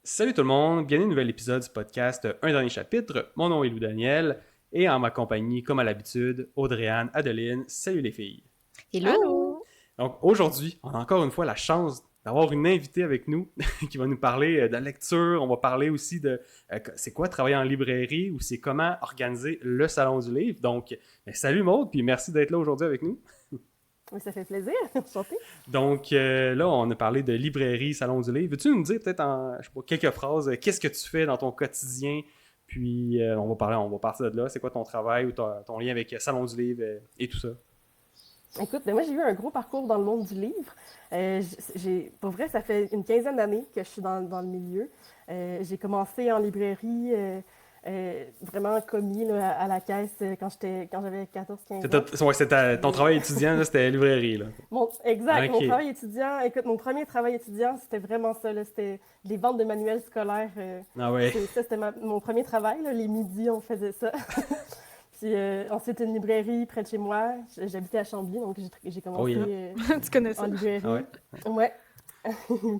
Salut tout le monde, bienvenue à un nouvel épisode du podcast Un dernier chapitre. Mon nom est Lou Daniel et en ma compagnie, comme à l'habitude, Audrey-Anne, Adeline. Salut les filles. Hello! Allô? Donc aujourd'hui, on a encore une fois la chance d'avoir une invitée avec nous qui va nous parler de la lecture. On va parler aussi de c'est quoi travailler en librairie ou c'est comment organiser le salon du livre. Donc, salut Maude, puis merci d'être là aujourd'hui avec nous. Oui, ça fait plaisir. Enchantée. Donc là, on a parlé de librairie, salon du livre. Veux-tu nous dire peut-être en je sais pas, quelques phrases, qu'est-ce que tu fais dans ton quotidien? Puis on va partir de là. C'est quoi ton travail ou ton lien avec salon du livre et tout ça? Écoute, moi, j'ai eu un gros parcours dans le monde du livre. Pour vrai, ça fait une quinzaine d'années que je suis dans le milieu. J'ai commencé en librairie, vraiment commis là, à la caisse quand j'avais 14-15 ans. Ton travail étudiant, là, c'était librairie, là. Exact. Mon Ok. travail étudiant, écoute, mon premier travail étudiant, c'était vraiment ça, là. C'était les ventes de manuels scolaires. Ah ouais. C'était mon premier travail, là. Les midis, on faisait ça. Puis ensuite, une librairie près de chez moi. J'habitais à Chambly, donc j'ai Oh commencé yeah. Tu connais en ça? librairie. Ah ouais. Ouais.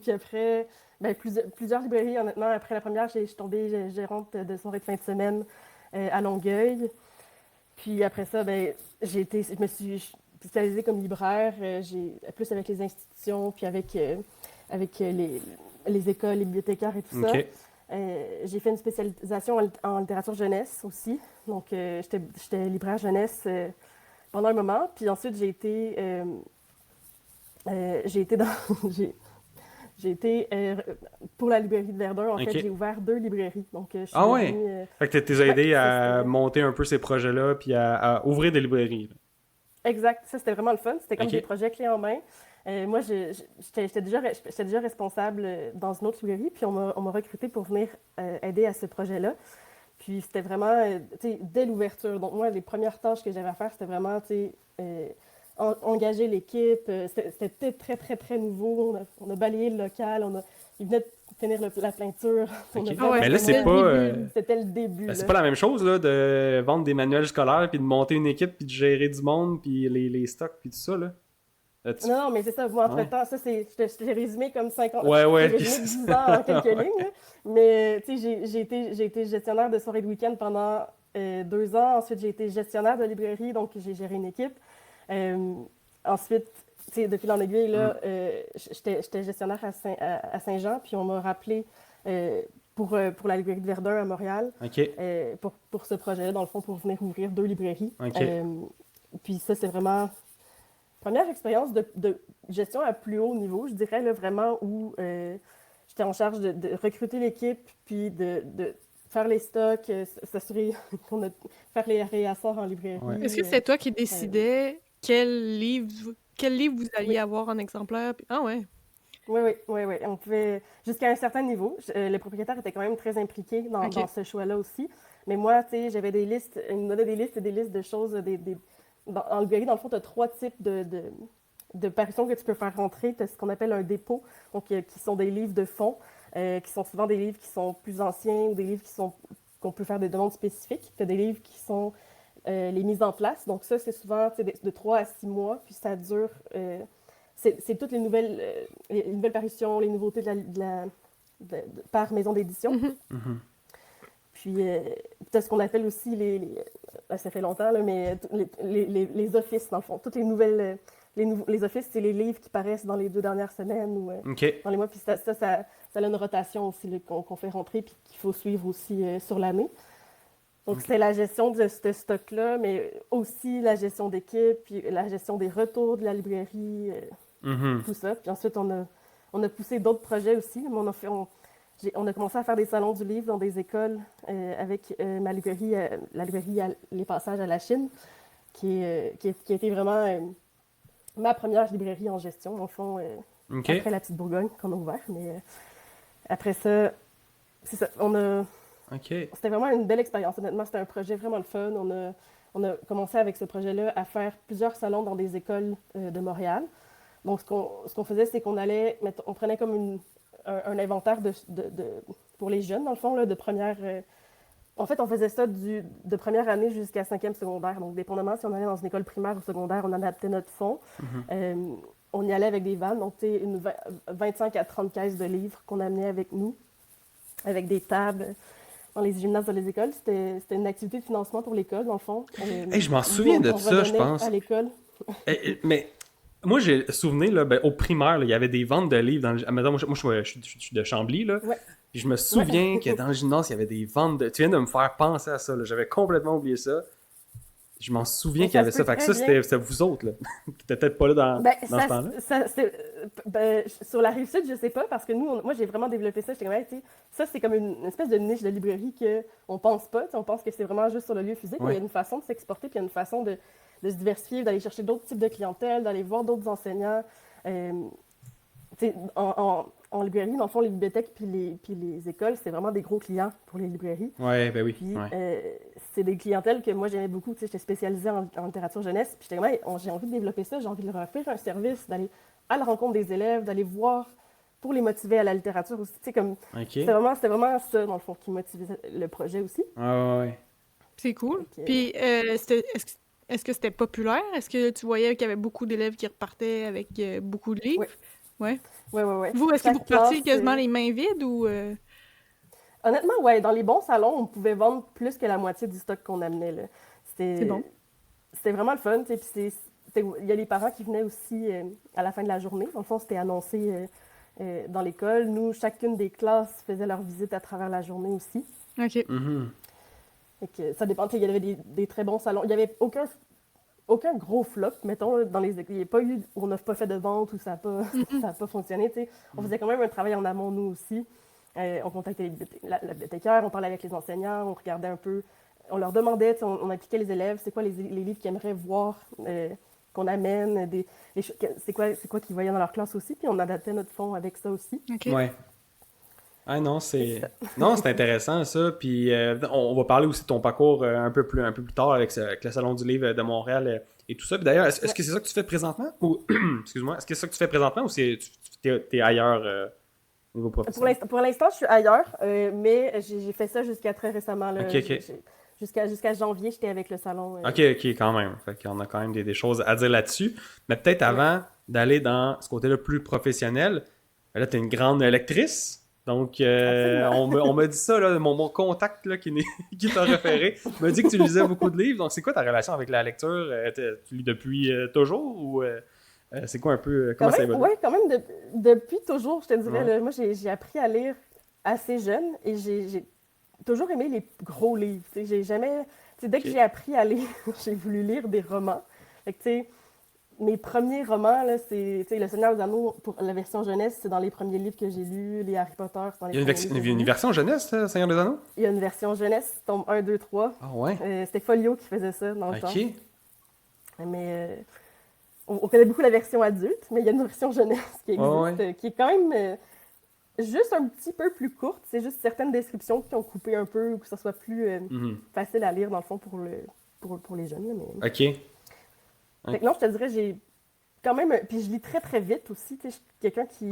Puis après, plusieurs librairies, honnêtement. Après la première, je suis tombée gérante de soirée de fin de semaine à Longueuil. Puis après ça, je me suis spécialisée comme libraire, plus avec les institutions, puis avec les écoles, les bibliothécaires et tout ça. Ok. J'ai fait une spécialisation en littérature jeunesse aussi. Donc, j'étais libraire jeunesse pendant un moment. Puis ensuite, j'ai été dans... j'ai été pour la librairie de Verdun. En Ok. fait, j'ai ouvert 2 librairies. Donc, je suis Ah ouais. devenue... Fait que t'es aidé ouais, à monter un peu ces projets-là puis à ouvrir des librairies, là. exact. Ça, c'était vraiment le fun. C'était comme Ok. des projets clés en main. Moi, j'étais déjà responsable dans une autre librairie, puis on m'a recruté pour venir aider à ce projet-là. Puis c'était vraiment, tu sais, dès l'ouverture. Donc moi, les premières tâches que j'avais à faire, c'était vraiment, tu sais, engager l'équipe. C'était très, très, très nouveau. On a balayé le local. Ils venaient de finir la peinture. Ok. On a Mais là, c'était c'est pas, c'était le début, c'est là. pas la même chose là, de vendre des manuels scolaires puis de monter une équipe puis de gérer du monde puis les stocks puis tout ça là. Non, mais c'est ça. Moi, Ouais. entre-temps, ça, je t'ai résumé comme 50... Ouais, ouais. J'ai résumé 10 ans en quelques lignes, là. Mais, tu sais, j'ai été gestionnaire de soirée de week-end pendant 2 ans. Ensuite, j'ai été gestionnaire de librairie, donc j'ai géré une équipe. Euh, Ensuite, tu sais, de fil en aiguille, là, j'étais gestionnaire à Saint-Jean, puis on m'a rappelé pour la librairie de Verdun à Montréal, Ok. pour ce projet-là, dans le fond, pour venir ouvrir 2 librairies. Ok. Puis ça, c'est vraiment... Première expérience de gestion à plus haut niveau, je dirais, là, vraiment, où j'étais en charge de recruter l'équipe, puis de faire les stocks, s'assurer faire les réassorts en librairie. Ouais. Est-ce que c'est toi qui décidais quel livre vous alliez Oui, avoir en exemplaire? Ah ouais. oui, oui, oui, oui. On pouvait, jusqu'à un certain niveau, le propriétaire était quand même très impliqué Ok. dans ce choix-là aussi. Mais moi, tu sais, j'avais des listes, il me donnait des listes et des listes de choses, en librairie, dans le fond, tu as 3 types de parutions que tu peux faire rentrer. Tu as ce qu'on appelle un dépôt, donc qui sont des livres de fond, qui sont souvent des livres qui sont plus anciens ou des livres qu'on peut faire des demandes spécifiques. Tu as des livres qui sont les mises en place. Donc ça, c'est souvent de 3 à 6 mois, puis ça dure... c'est toutes les nouvelles parutions, les nouveautés par maison d'édition. Mhm. Mhm. Puis, tu as ce qu'on appelle aussi ça fait longtemps, là, mais les offices, dans le fond. Toutes les nouvelles... les offices, c'est les livres qui paraissent dans les 2 dernières semaines ou Ok. dans les mois. Puis ça a une rotation aussi là, qu'on fait rentrer puis qu'il faut suivre aussi sur l'année. Donc, c'était la gestion de ce stock-là, mais aussi la gestion d'équipe, puis la gestion des retours de la librairie, Mhm. tout ça. Puis ensuite, on a poussé d'autres projets aussi. Mais on a commencé à faire des salons du livre dans des écoles avec ma librairie, la librairie Les Passages à la Chine, qui a été vraiment ma première librairie en gestion, au fond, Ok. après la Petite Bourgogne qu'on a ouvert. Mais après ça, c'est ça. Ok. C'était vraiment une belle expérience. Honnêtement, c'était un projet vraiment le fun. On a commencé avec ce projet-là à faire plusieurs salons dans des écoles de Montréal. Donc, ce qu'on faisait, c'est on prenait comme un inventaire pour les jeunes, dans le fond, là, de première... en fait, on faisait ça de première année jusqu'à 5e secondaire. Donc, dépendamment si on allait dans une école primaire ou secondaire, on adaptait notre fonds. Mhm. On y allait avec des vannes, donc, tu sais, 25 à 30 caisses de livres qu'on amenait avec nous. avec des tables dans les gymnases, dans les écoles. C'était une activité de financement pour l'école, dans le fond. Hey, je m'en Nous, souviens de on ça, je redonnait pense. à l'école. Mais moi, j'ai souvenir, là, ben, au primaire, là, il y avait des ventes de livres dans le... Admettons, je suis de Chambly, là. Ouais. Puis je me souviens que dans le gymnase, il y avait des ventes de... Tu viens de me faire penser à ça, là. J'avais complètement oublié ça. Je m'en souviens Mais qu'il y ça avait se ça. peut Fait que très ça, bien. c'était vous autres, là. Qui étaient peut-être pas là Ben, dans ce temps-là. sur la Rive-Sud, je sais pas, parce que nous, moi, j'ai vraiment développé ça. J'étais comme, hey, tu sais, ça, c'est comme une espèce de niche de librairie qu'on pense pas. Tu sais, on pense que c'est vraiment juste sur le lieu physique, mais il y a une façon de s'exporter, puis il y a une façon de se diversifier, d'aller chercher d'autres types de clientèle, d'aller voir d'autres enseignants. Tu sais, en librairie, dans le fond, les bibliothèques puis les écoles, c'est vraiment des gros clients pour les librairies. Ouais, ben oui. Puis Ouais. c'est des clientèles que moi j'aimais beaucoup. Tu sais, j'étais spécialisée en littérature jeunesse. Puis j'étais comme, hey, j'ai envie de développer ça, j'ai envie de leur faire un service, d'aller à la rencontre des élèves, d'aller voir pour les motiver à la littérature aussi. Tu sais, comme, OK. c'était vraiment ça, dans le fond, qui motivait le projet aussi. Ouais. C'est cool. Donc, Puis, est-ce que c'était populaire? Est-ce que tu voyais qu'il y avait beaucoup d'élèves qui repartaient avec beaucoup de livres? Ouais. Ouais. Ouais. Vous, est-ce que vous Chaque repartiez classe, quasiment les mains vides ou... honnêtement, ouais, dans les bons salons, on pouvait vendre plus que la moitié du stock qu'on amenait, là. C'est bon. C'était vraiment le fun, tu sais, puis il y a les parents qui venaient aussi à la fin de la journée. Dans le fond, c'était annoncé dans l'école. Nous, chacune des classes faisait leur visite à travers la journée aussi. OK. Mhm. Fait que ça dépend, tu sais, il y avait des très bons salons. Il n'y avait aucun gros flop, mettons, là, il n'y a pas eu où on n'a pas fait de vente ou ça n'a pas fonctionné, tu sais. On faisait quand même un travail en amont, nous aussi. On contactait la bibliothécaire, on parlait avec les enseignants, on regardait un peu, on leur demandait, on impliquait les élèves, c'est quoi les livres qu'ils aimeraient voir, qu'on amène, c'est quoi qu'ils voyaient dans leur classe aussi, puis on adaptait notre fond avec ça aussi. OK. Ouais. Ah non, c'est intéressant ça. Puis on va parler aussi de ton parcours un peu plus tard avec le Salon du livre de Montréal et tout ça. Puis d'ailleurs, est-ce que c'est ça que tu fais présentement? Ou excuse-moi, est-ce que c'est ça que tu fais présentement ou t'es ailleurs au niveau professionnel? Pour l'instant, je suis ailleurs, mais j'ai fait ça jusqu'à très récemment. Là. Ok. Jusqu'à janvier, j'étais avec le salon. Ok, quand même. Fait qu'on a quand même des choses à dire là-dessus. Mais peut-être avant d'aller dans ce côté-là plus professionnel, ben là, tu es une grande lectrice. Donc, on m'a dit ça, là, mon contact là, qui t'a référé m'a dit que tu lisais beaucoup de livres. Donc, c'est quoi ta relation avec la lecture? Tu lis depuis toujours ou c'est quoi un peu... Comment ça évolue? Oui, quand même, depuis toujours, je te dirais. Là, moi, j'ai appris à lire assez jeune et j'ai toujours aimé les gros livres. J'ai jamais... Dès que j'ai appris à lire, j'ai voulu lire des romans. Fait que, tu sais, mes premiers romans, là, c'est Le Seigneur des Anneaux, pour la version jeunesse, c'est dans les premiers livres que j'ai lus. Les Harry Potter, c'est dans les premiers livres que j'ai lus. Une version jeunesse, Seigneur des Anneaux? Il y a une version jeunesse, tome 1, 2, 3. Ah ouais? C'était Folio qui faisait ça dans le temps. Ok. Mais on connaît beaucoup la version adulte, mais il y a une version jeunesse qui existe, qui est quand même juste un petit peu plus courte. C'est juste certaines descriptions qui ont coupé un peu, ou que ça soit plus facile à lire, dans le fond, pour les jeunes. Là, mais... Ok. Fait que non, je te dirais, j'ai quand même... Puis je lis très, très vite aussi. Je suis quelqu'un qui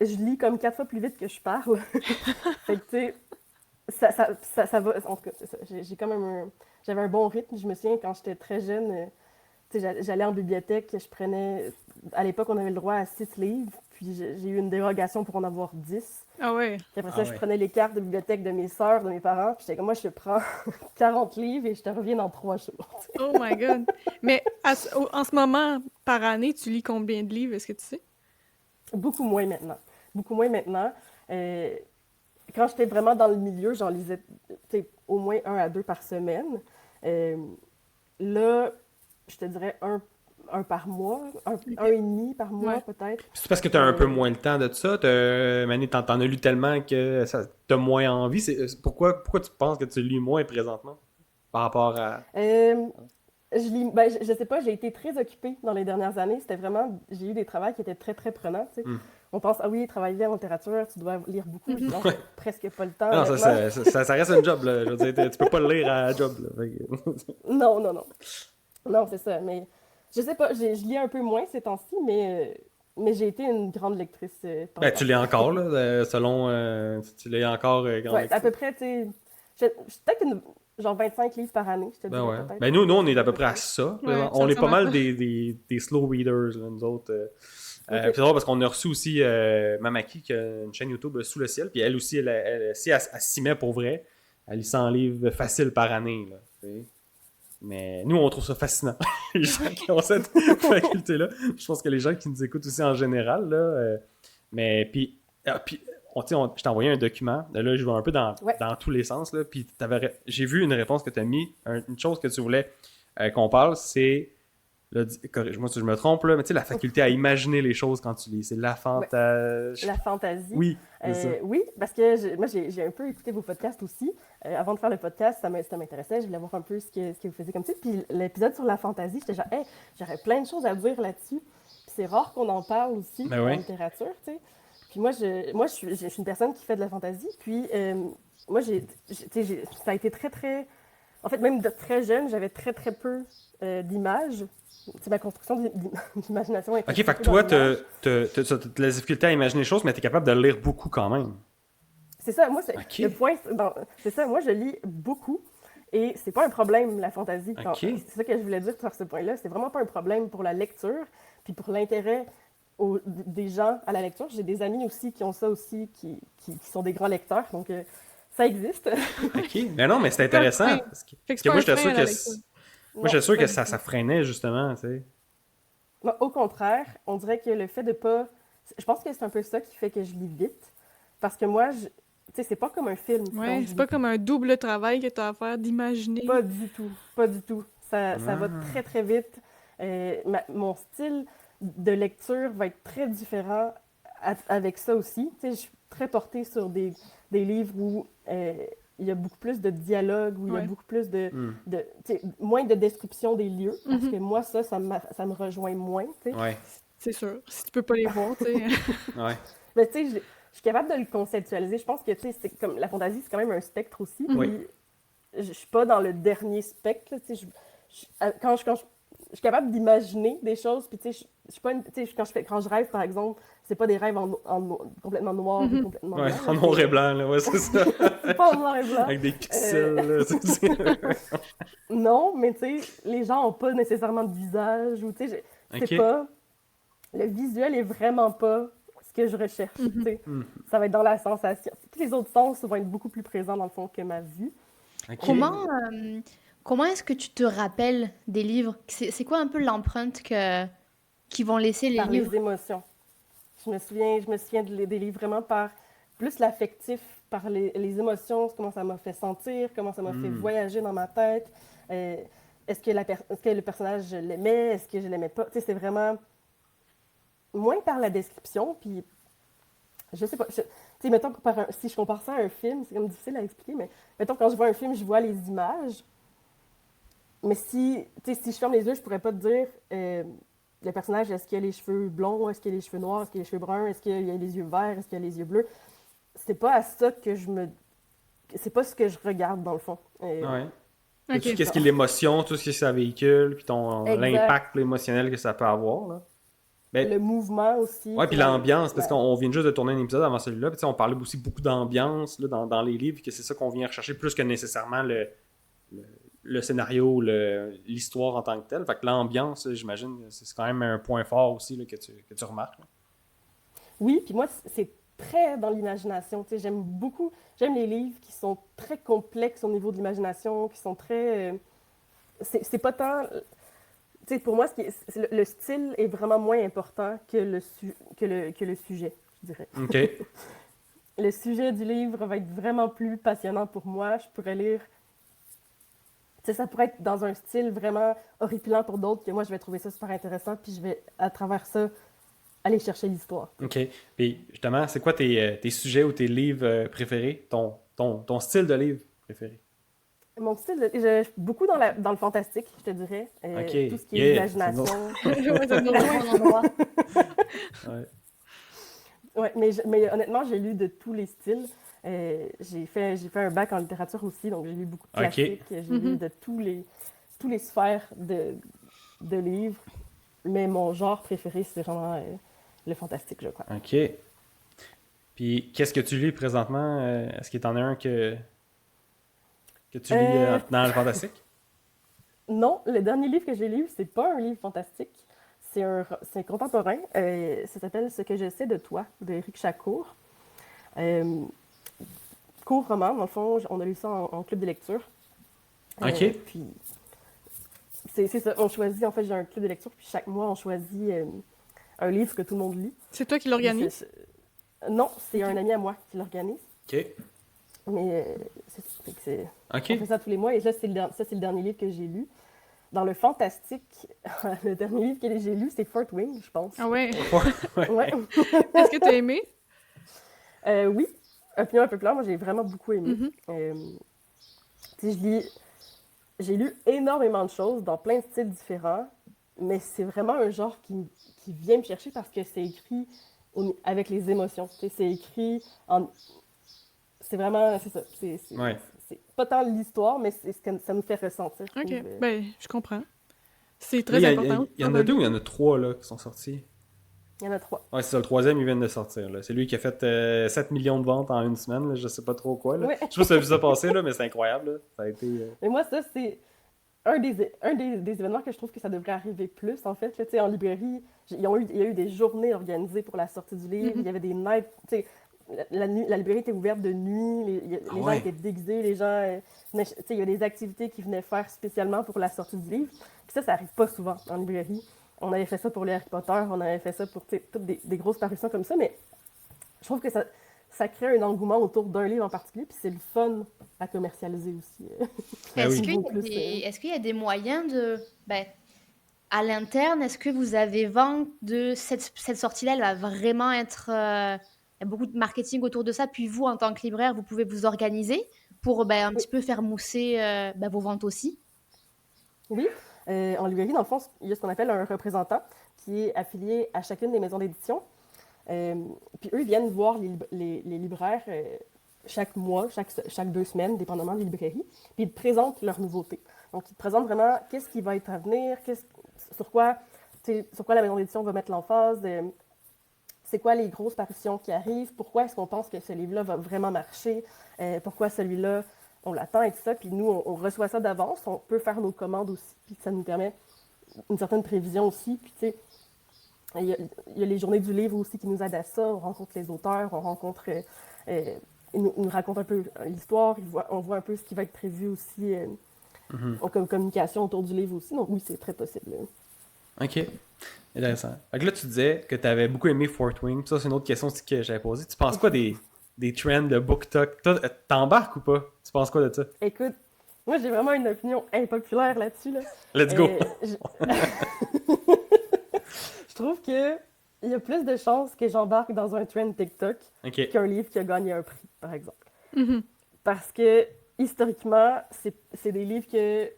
je lis comme 4 fois plus vite que je parle. Fait que, tu sais, ça va... En tout cas, c'est ça. J'ai quand même j'avais un bon rythme. Je me souviens, quand j'étais très jeune, tu sais, j'allais en bibliothèque, je prenais... À l'époque, on avait le droit à 6 livres, puis j'ai eu une dérogation pour en avoir 10. Ah ouais. Puis après ça, je prenais les cartes de bibliothèque de mes sœurs, de mes parents, puis j'étais comme, moi, je prends 40 livres et je te reviens dans 3 jours. Oh my God. Mais en ce moment, par année, tu lis combien de livres, est-ce que tu sais? Beaucoup moins maintenant. Beaucoup moins maintenant. Quand j'étais vraiment dans le milieu, j'en lisais au moins 1 à 2 par semaine. Là, je te dirais un par mois, un et demi par mois peut-être. C'est parce que tu as un peu moins le temps de ça. Manu, t'en as lu tellement que t'as moins envie. Pourquoi tu penses que tu lis moins présentement par rapport à... je sais pas, j'ai été très occupée dans les dernières années. C'était vraiment... J'ai eu des travails qui étaient très, très prenants. Tu sais. On pense, ah oui, travailler en littérature, tu dois lire beaucoup. Non, j'ai presque pas le temps. Non, ça reste un job. Là. Je veux dire, tu peux pas le lire à job. Là. Non. Non, c'est ça. Mais je sais pas, je lis un peu moins ces temps-ci, mais j'ai été une grande lectrice. Tu lis encore, là, selon... tu lis encore grande lectrice. À peu près, tu sais... Peut-être genre 25 livres par année, je te dirais peut-être. Ben nous, on est à peu près à ça. Ouais, on est pas mal des slow readers, là, nous autres. Puis c'est drôle parce qu'on a reçu aussi Mamaki, qui a une chaîne YouTube Sous le ciel, puis elle aussi, si elle s'y met pour vrai, elle lit 100 livres faciles par année. Là, t'sais. Mais nous, on trouve ça fascinant, les gens qui ont cette faculté-là. Je pense que les gens qui nous écoutent aussi en général, là, mais puis je t'ai envoyé un document, là je vais un peu dans tous les sens, là, puis j'ai vu une réponse que tu as mis, une chose que tu voulais qu'on parle, c'est, là, corrige-moi si je me trompe, là, mais tu sais, la faculté à imaginer les choses quand tu lis, c'est la fantaisie. La fantaisie. Oui, c'est ça. Oui, parce que moi, j'ai un peu écouté vos podcasts aussi. Avant de faire le podcast, ça m'intéressait, je voulais voir un peu ce que vous faisiez comme titre. Puis l'épisode sur la fantaisie, j'étais genre, hey, j'aurais plein de choses à dire là-dessus. Puis c'est rare qu'on en parle aussi en littérature, tu sais. Puis moi, je suis une personne qui fait de la fantaisie. Puis moi, ça a été très, très... En fait, même de très jeune, j'avais très, très peu d'images. C'est ma construction d'imagination. Ok, fait que toi, t'as de la difficulté à imaginer les choses, mais t'es capable de lire beaucoup quand même. C'est ça, moi, le point, c'est ça, moi, je lis beaucoup. Et c'est pas un problème, la fantaisie. C'est ça que je voulais dire sur ce point-là. C'est vraiment pas un problème pour la lecture, puis pour l'intérêt des gens à la lecture. J'ai des amis aussi qui ont ça aussi, qui sont des grands lecteurs, donc ça existe. OK. Mais non, mais c'est intéressant. Parce que moi, j'étais sûr que ça freinait, justement, tu sais. Moi, au contraire, on dirait que le fait de pas... Je pense que c'est un peu ça qui fait que je lis vite. Parce que moi, tu sais, c'est pas comme un film. Ouais, c'est pas comme un double travail que tu as à faire d'imaginer. Pas du tout. Pas du tout. Ça va très, très vite. Mon style de lecture va être très différent avec ça aussi. Tu sais, je suis très portée sur des livres où il y a beaucoup plus de dialogue, où il y a beaucoup plus moins de description des lieux. Parce que moi, ça me rejoint moins, tu sais. Ouais. C'est sûr. Si tu peux pas les voir, tu sais. Ouais. Mais tu sais, je suis capable de le conceptualiser. Je pense que, tu sais, c'est comme la fantaisie, c'est quand même un spectre aussi. Oui. Puis, je suis pas dans le dernier spectre, là, tu sais. Quand je suis capable d'imaginer des choses, puis tu sais, je suis pas tu sais, quand je rêve, par exemple, c'est pas des rêves complètement noirs ou complètement blancs. En noir et blanc, là, ouais, c'est ça. C'est pas en noir et blanc. Avec des pixels, là, Non, mais tu sais, les gens ont pas nécessairement de visage, ou tu sais, c'est pas... Le visuel est vraiment pas ce que je recherche, tu sais. Ça va être dans la sensation. Tous les autres sens vont être beaucoup plus présents, dans le fond, que ma vue. Comment est-ce que tu te rappelles des livres? C'est quoi un peu l'empreinte qui vont laisser les Par livres? les émotions. Je me souviens des livres vraiment par plus l'affectif, par les émotions, comment ça m'a fait sentir, comment ça m'a fait voyager dans ma tête. Est-ce que le personnage, je l'aimais? Est-ce que je l'aimais pas? Tu sais, c'est vraiment moins par la description, puis je sais pas. Tu sais, mettons, si je compare ça à un film, c'est comme difficile à expliquer, mais mettons, quand je vois un film, je vois les images. Mais si je ferme les yeux, je pourrais pas te dire le personnage, est-ce qu'il a les cheveux blonds, est-ce qu'il a les cheveux noirs, est-ce qu'il a les cheveux bruns, est-ce qu'il a les yeux verts, est-ce qu'il a les yeux bleus. C'est pas à ça que c'est pas ce que je regarde, dans le fond. Ouais. Qu'est-ce qui est l'émotion, tout ce que ça véhicule, puis l'impact émotionnel que ça peut avoir, là. Mais, le mouvement aussi. Ouais, puis l'ambiance, parce qu'on vient juste de tourner un épisode avant celui-là, puis on parlait aussi beaucoup d'ambiance là, dans les livres, que c'est ça qu'on vient rechercher plus que nécessairement le scénario, l'histoire en tant que telle. Fait que l'ambiance, j'imagine, c'est quand même un point fort aussi là, que tu remarques. Là. Oui, puis moi, c'est très dans l'imagination. J'aime les livres qui sont très complexes au niveau de l'imagination, qui sont très... c'est pas tant... Tu sais, pour moi, le style est vraiment moins important que le sujet, je dirais. OK. Le sujet du livre va être vraiment plus passionnant pour moi. Je pourrais lire... Tu sais, ça pourrait être dans un style vraiment horripilant pour d'autres, que moi, je vais trouver ça super intéressant, puis je vais, à travers ça, aller chercher l'histoire. OK. Puis, justement, c'est quoi tes sujets ou tes livres préférés? Ton style de livre préféré? Mon style, je suis beaucoup dans le fantastique, je te dirais. Tout ce qui est imagination. Ouais, mais honnêtement, j'ai lu de tous les styles. J'ai fait un bac en littérature aussi, donc j'ai lu beaucoup de classiques. J'ai lu de tous les sphères de livres. Mais mon genre préféré, c'est vraiment le fantastique, je crois. OK. Puis, qu'est-ce que tu lis présentement? Est-ce qu'il y en a un que tu lis dans le fantastique? Non, le dernier livre que j'ai lu, c'est pas un livre fantastique. c'est un contemporain. Ça s'appelle Ce que je sais de toi, de Éric Chacour. Court roman, dans le fond, on a lu ça en club de lecture. OK. Puis, c'est ça, on choisit, en fait, j'ai un club de lecture, puis chaque mois, on choisit un livre que tout le monde lit. C'est toi qui l'organise? Non, c'est un ami à moi qui l'organise. OK. Mais on OK. fait ça tous les mois, et ça, c'est le dernier livre que j'ai lu. Dans le fantastique, le dernier livre que j'ai lu, c'est Fort Wing, je pense. Ah ouais? Ouais. Ouais. Est-ce que t'as aimé? Oui, opinion un peu claire, moi j'ai vraiment beaucoup aimé. Mhm. Tu sais, j'ai lu énormément de choses dans plein de styles différents, mais c'est vraiment un genre qui vient me chercher parce que c'est écrit avec les émotions. Tu sais, c'est écrit en... C'est vraiment... C'est ça. Ouais. C'est pas tant l'histoire, mais c'est ce que ça nous fait ressentir. je Ok, trouve. ben, je comprends. C'est Là, très important. il y en a 2 ou il y en a 3 là, qui sont sortis? Il y en a 3. Ouais, c'est ça, le troisième, il vient de sortir. Là. C'est lui qui a fait 7 millions de ventes en une semaine, là, je sais pas trop quoi. Là. Ouais. Je sais pas si tu as vu ça passer, là, mais c'est incroyable. Là. Ça a été... Mais moi, ça, c'est un des événements que je trouve que ça devrait arriver plus, en fait. Là, tu sais, en librairie, il y a eu des journées organisées pour la sortie du livre. Il y avait des nights. Tu sais, la librairie était ouverte de nuit. Les gens ouais. étaient déguisés. Les gens... tu sais, il y a des activités qu'ils venaient faire spécialement pour la sortie du livre. Puis ça arrive pas souvent en librairie. On avait fait ça pour les Harry Potter. On avait fait ça pour toutes des grosses parutions comme ça. Mais je trouve que ça crée un engouement autour d'un livre en particulier. Puis c'est le fun à commercialiser aussi. Ben Est-ce oui. qu'il y a Plus, est-ce qu'il y a des moyens de... Ben, à l'interne, est-ce que vous avez vent de cette sortie-là, elle va vraiment être... il y a beaucoup de marketing autour de ça, puis vous, en tant que libraire, vous pouvez vous organiser pour un petit peu faire mousser vos ventes aussi? Oui, en librairie, dans le fond, il y a ce qu'on appelle un représentant qui est affilié à chacune des maisons d'édition. Puis eux viennent voir les libraires chaque mois, chaque 2 semaines, dépendamment des librairies, puis ils te présentent leurs nouveautés. Donc, ils te présentent vraiment qu'est-ce qui va être à venir, sur quoi la maison d'édition va mettre l'emphase, c'est quoi les grosses parutions qui arrivent, pourquoi est-ce qu'on pense que ce livre-là va vraiment marcher, pourquoi celui-là, on l'attend et tout ça. Puis nous, on reçoit ça d'avance, on peut faire nos commandes aussi, puis ça nous permet une certaine prévision aussi. Puis tu sais, il y a les journées du livre aussi qui nous aident à ça, on rencontre les auteurs, on rencontre... ils nous racontent un peu l'histoire, on voit un peu ce qui va être prévu aussi comme communication autour du livre aussi. Donc oui, c'est très possible. OK. Intéressant. Fait que là, tu disais que tu avais beaucoup aimé Fort Wing. Puis ça, c'est une autre question aussi que j'avais posée. Tu penses quoi des trends de BookTok? Toi, t'embarques ou pas? Tu penses quoi de ça? Écoute, moi j'ai vraiment une opinion impopulaire là-dessus. Là. Let's go! Je trouve que il y a plus de chances que j'embarque dans un trend TikTok OK. qu'un livre qui a gagné un prix, par exemple. Mhm. Parce que, historiquement, c'est des livres que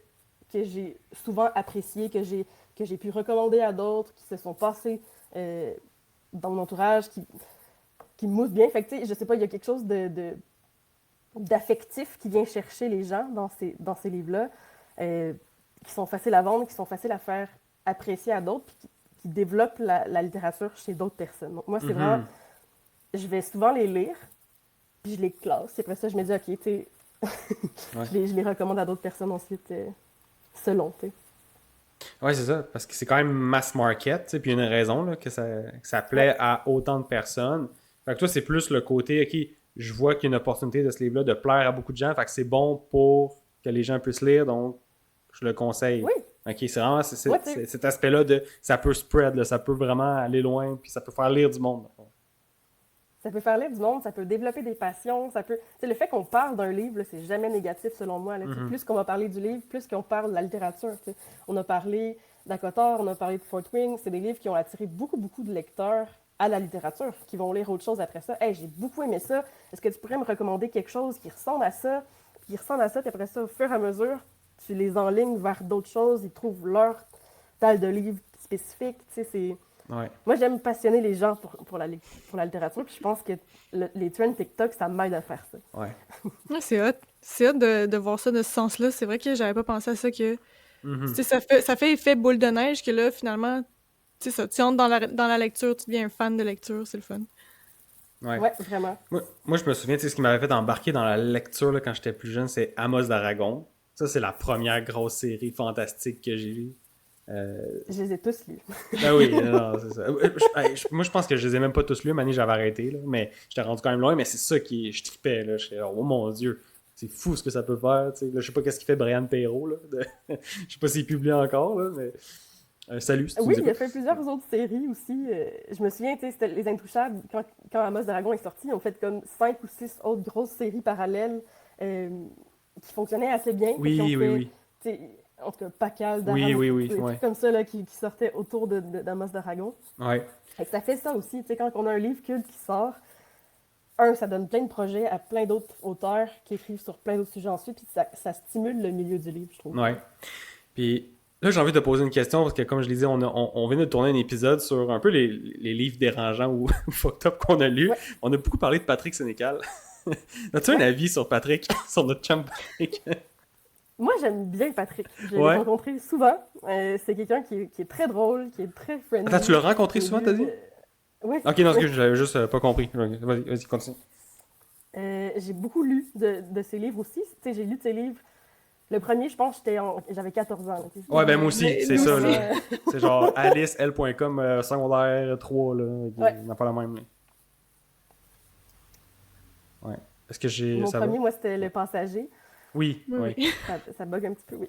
j'ai souvent appréciés, que j'ai pu recommander à d'autres, qui se sont passés dans mon entourage, qui me moussent bien. Fait que, tu sais, je sais pas, il y a quelque chose d'affectif qui vient chercher les gens dans ces livres-là, qui sont faciles à vendre, qui sont faciles à faire apprécier à d'autres, puis qui développent la littérature chez d'autres personnes. Donc, moi, c'est vraiment... Je vais souvent les lire, puis je les classe. Et après ça, je me dis, OK, tu sais... je les recommande à d'autres personnes ensuite, selon, tu sais. Ouais, c'est ça. Parce que c'est quand même mass market, tu sais, puis il y a une raison là, que ça plaît à autant de personnes. Fait que toi, c'est plus le côté, OK, je vois qu'il y a une opportunité de ce livre-là de plaire à beaucoup de gens, fait que c'est bon pour que les gens puissent lire, donc je le conseille. Oui. OK, c'est vraiment cet aspect-là de ça peut spread, là, ça peut vraiment aller loin, puis ça peut faire lire du monde. Ça peut faire lire du monde, ça peut développer des passions, ça peut... le fait qu'on parle d'un livre, là, c'est jamais négatif selon moi. Là, plus qu'on va parler du livre, plus qu'on parle de la littérature. T'sais. On a parlé d'Acotar, on a parlé de Fort Wing, c'est des livres qui ont attiré beaucoup de lecteurs à la littérature, qui vont lire autre chose après ça. « Hey, j'ai beaucoup aimé ça, est-ce que tu pourrais me recommander quelque chose qui ressemble à ça? » Puis après ça, au fur et à mesure, tu les enlignes vers d'autres choses, ils trouvent leur taille de livre spécifique, tu sais, c'est... Ouais. Moi, j'aime passionner les gens pour la littérature, puis je pense que les trends TikTok, ça m'aide à faire ça. Ouais. Ouais, c'est hot. C'est hot de voir ça de ce sens-là. C'est vrai que j'avais pas pensé à ça, que tu sais, ça fait effet boule de neige, que là, finalement, tu sais ça, tu entres dans la lecture, tu deviens un fan de lecture, c'est le fun. Ouais, vraiment. Moi, je me souviens, tu sais, ce qui m'avait fait embarquer dans la lecture là, quand j'étais plus jeune, c'est Amos d'Aragon. Ça, c'est la première grosse série fantastique que j'ai lue. Je les ai tous lus. Ben oui, non, c'est ça. Moi, je pense que je les ai même pas tous lus. Mani, j'avais arrêté, là, mais j'étais rendu quand même loin. Mais c'est ça qui... Je tripais, là. J'étais là, oh mon Dieu, c'est fou ce que ça peut faire. Tu sais. Là, je sais pas qu'est-ce qu'il fait Brian Perrault, là. Je sais pas s'il publie encore, là, mais... salut, si tu Oui, nous il a écoutes. fait plusieurs autres séries aussi. Je me souviens, tu sais, c'était Les Intouchables, quand Amos Dragon est sorti, ils ont fait comme 5 ou 6 autres grosses séries parallèles qui fonctionnaient assez bien. Oui, Qui ont oui, fait, oui. tu sais, en tout cas, Pacal, Daran, Oui, des ouais. trucs comme ça là, qui sortaient autour d'Amos Dragon. Ouais. Fait que ça fait ça aussi, tu sais, quand on a un livre culte qui sort, ça donne plein de projets à plein d'autres auteurs qui écrivent sur plein d'autres sujets ensuite, puis ça stimule le milieu du livre, je trouve. Ouais. Puis là, j'ai envie de te poser une question parce que, comme je l'ai dit, on vient de tourner un épisode sur un peu les livres dérangeants ou fucked up qu'on a lus. Ouais. On a beaucoup parlé de Patrick Sénécal. As-tu un avis sur Patrick, sur notre chum Patrick? Moi, j'aime bien Patrick. Je l'ai Ouais. rencontré souvent. C'est quelqu'un qui est très drôle, qui est très friendly. Attends, tu l'as rencontré souvent, t'as dit? Oui. Ok, non, excuse, j'avais juste pas compris. Vas-y, continue. J'ai beaucoup lu de ses livres aussi. Tu sais, j'ai lu de ses livres. Le premier, je pense, j'avais 14 ans. Là, tu sais. Ouais, ben moi aussi, Mais c'est nous ça, aussi. là. C'est genre AliceL.com, secondaire 3, là. Ouais. On n'a pas la même, là. Ouais. Est-ce que j'ai... Mon Ça premier, va? moi, c'était Le Passager. Oui, Oui. oui. Ça bug un petit peu, oui.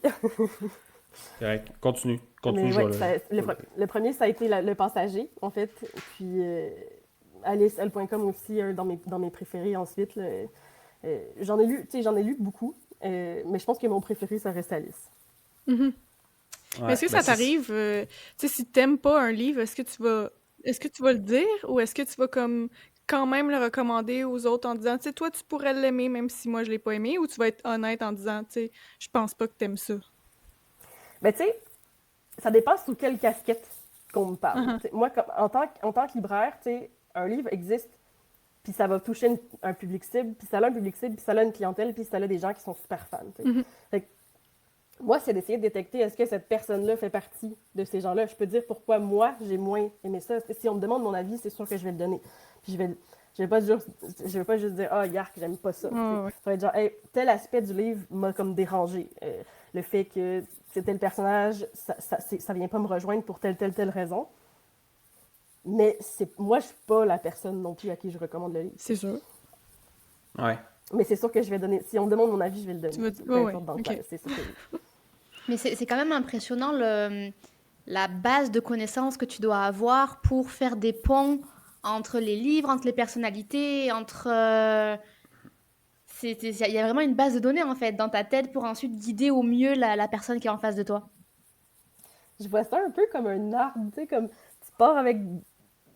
Correct. Continue, Mais je ouais, vais- le premier, ça a été Le Passager, en fait. Puis AliceL.com aussi, un dans mes préférés ensuite. Là. J'en ai lu beaucoup, mais je pense que mon préféré, ça reste Alice. Mhm. Ouais, Mais est-ce que ben ça t'arrive, tu sais, si t'aimes pas un livre, est-ce que tu vas le dire ou est-ce que tu vas comme quand même le recommander aux autres en disant, tu sais, toi, tu pourrais l'aimer même si moi, je l'ai pas aimé, ou tu vas être honnête en disant, tu sais, je pense pas que t'aimes ça. Mais tu sais, ça dépend sous quelle casquette qu'on me parle. Uh-huh. T'sais, moi, en tant que libraire, tu sais, un livre existe, puis ça va toucher un public cible, puis ça a un public cible, puis ça a une clientèle, puis ça a des gens qui sont super fans. Mhm. Fait que moi, c'est d'essayer de détecter est-ce que cette personne-là fait partie de ces gens-là. Je peux dire pourquoi moi, j'ai moins aimé ça. Si on me demande mon avis, c'est sûr que je vais le donner. Puis je vais pas juste dire « Ah, yark, j'aime pas ça. Ouais. Ça va être genre hey, « Tel aspect du livre m'a comme dérangé. Le fait que c'est tel personnage, ça vient pas me rejoindre pour telle raison. » Mais moi, je suis pas la personne non plus à qui je recommande le livre. C'est sûr. Ouais. Mais c'est sûr que je vais donner... Si on me demande mon avis, je vais le donner. Tu vas dire- Peu ouais, importe dans le ok. cas, c'est sûr que- Mais c'est quand même impressionnant la base de connaissances que tu dois avoir pour faire des ponts entre les livres, entre les personnalités, entre... Il y a vraiment une base de données en fait dans ta tête pour ensuite guider au mieux la personne qui est en face de toi. Je vois ça un peu comme un arbre, tu sais, comme tu pars avec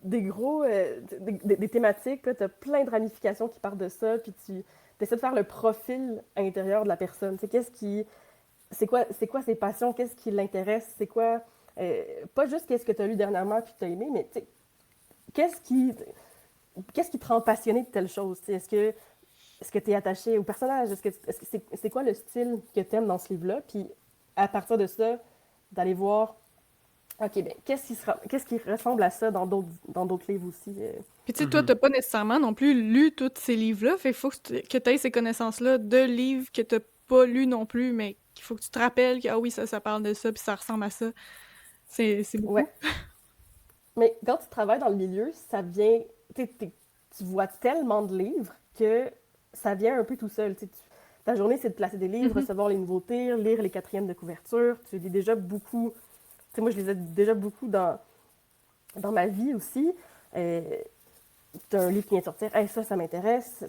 des gros, des thématiques, tu as plein de ramifications qui partent de ça, puis tu essaies de faire le profil intérieur de la personne. Tu sais, c'est quoi ses passions, qu'est-ce qui l'intéresse, c'est quoi, pas juste qu'est-ce que tu as lu dernièrement puis tu as aimé, mais tu sais, qu'est-ce qui te rend passionné de telle chose, tu sais, est-ce que tu es attaché au personnage, c'est quoi le style que tu aimes dans ce livre-là, puis à partir de ça, d'aller voir, OK, ben, qu'est-ce qui ressemble à ça dans d'autres livres aussi? Puis tu sais, toi, t'as pas nécessairement non plus lu tous ces livres-là, fait qu'il faut que tu aies ces connaissances-là de livres que t'as pas lus non plus, mais qu'il faut que tu te rappelles que, ah oui, ça parle de ça, puis ça ressemble à ça. C'est beaucoup. Ouais. Mais quand tu travailles dans le milieu, ça vient... Tu vois tellement de livres que ça vient un peu tout seul. Ta journée, c'est de placer des livres, recevoir les nouveautés, lire les 4e de couverture. Tu lis déjà beaucoup... Tu sais, moi, je lisais déjà beaucoup dans ma vie aussi. Tu as un livre qui vient de sortir, hey, ça m'intéresse.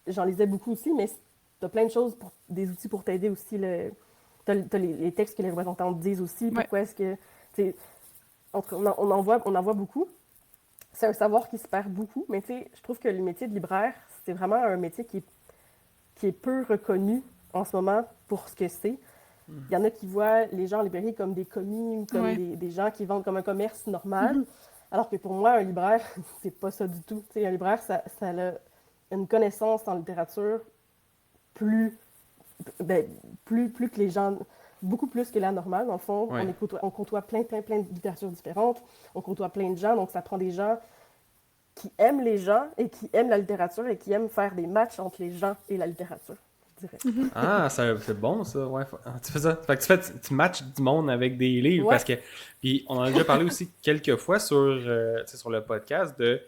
J'en lisais beaucoup aussi, mais tu as plein de choses, des outils pour t'aider aussi. Tu as les textes que les représentants disent aussi. Pourquoi est-ce que... On en voit beaucoup. C'est un savoir qui se perd beaucoup, mais je trouve que le métier de libraire, c'est vraiment un métier qui est peu reconnu en ce moment pour ce que c'est. Il y en a qui voient les gens en librairie comme des commis ou comme des gens qui vendent comme un commerce normal, alors que pour moi, un libraire, c'est pas ça du tout. Un libraire, ça a une connaissance en littérature plus que les gens... Beaucoup plus que la normale, dans le fond. Ouais. On côtoie plein de littératures différentes. On côtoie plein de gens. Donc, ça prend des gens qui aiment les gens et qui aiment la littérature et qui aiment faire des matchs entre les gens et la littérature. dirais. Ah, c'est bon ça, ouais. Tu fais ça. Fait que tu matches du monde avec des livres Ouais. parce que. Puis on en a déjà parlé aussi quelques fois sur, tu sais, sur le podcast de.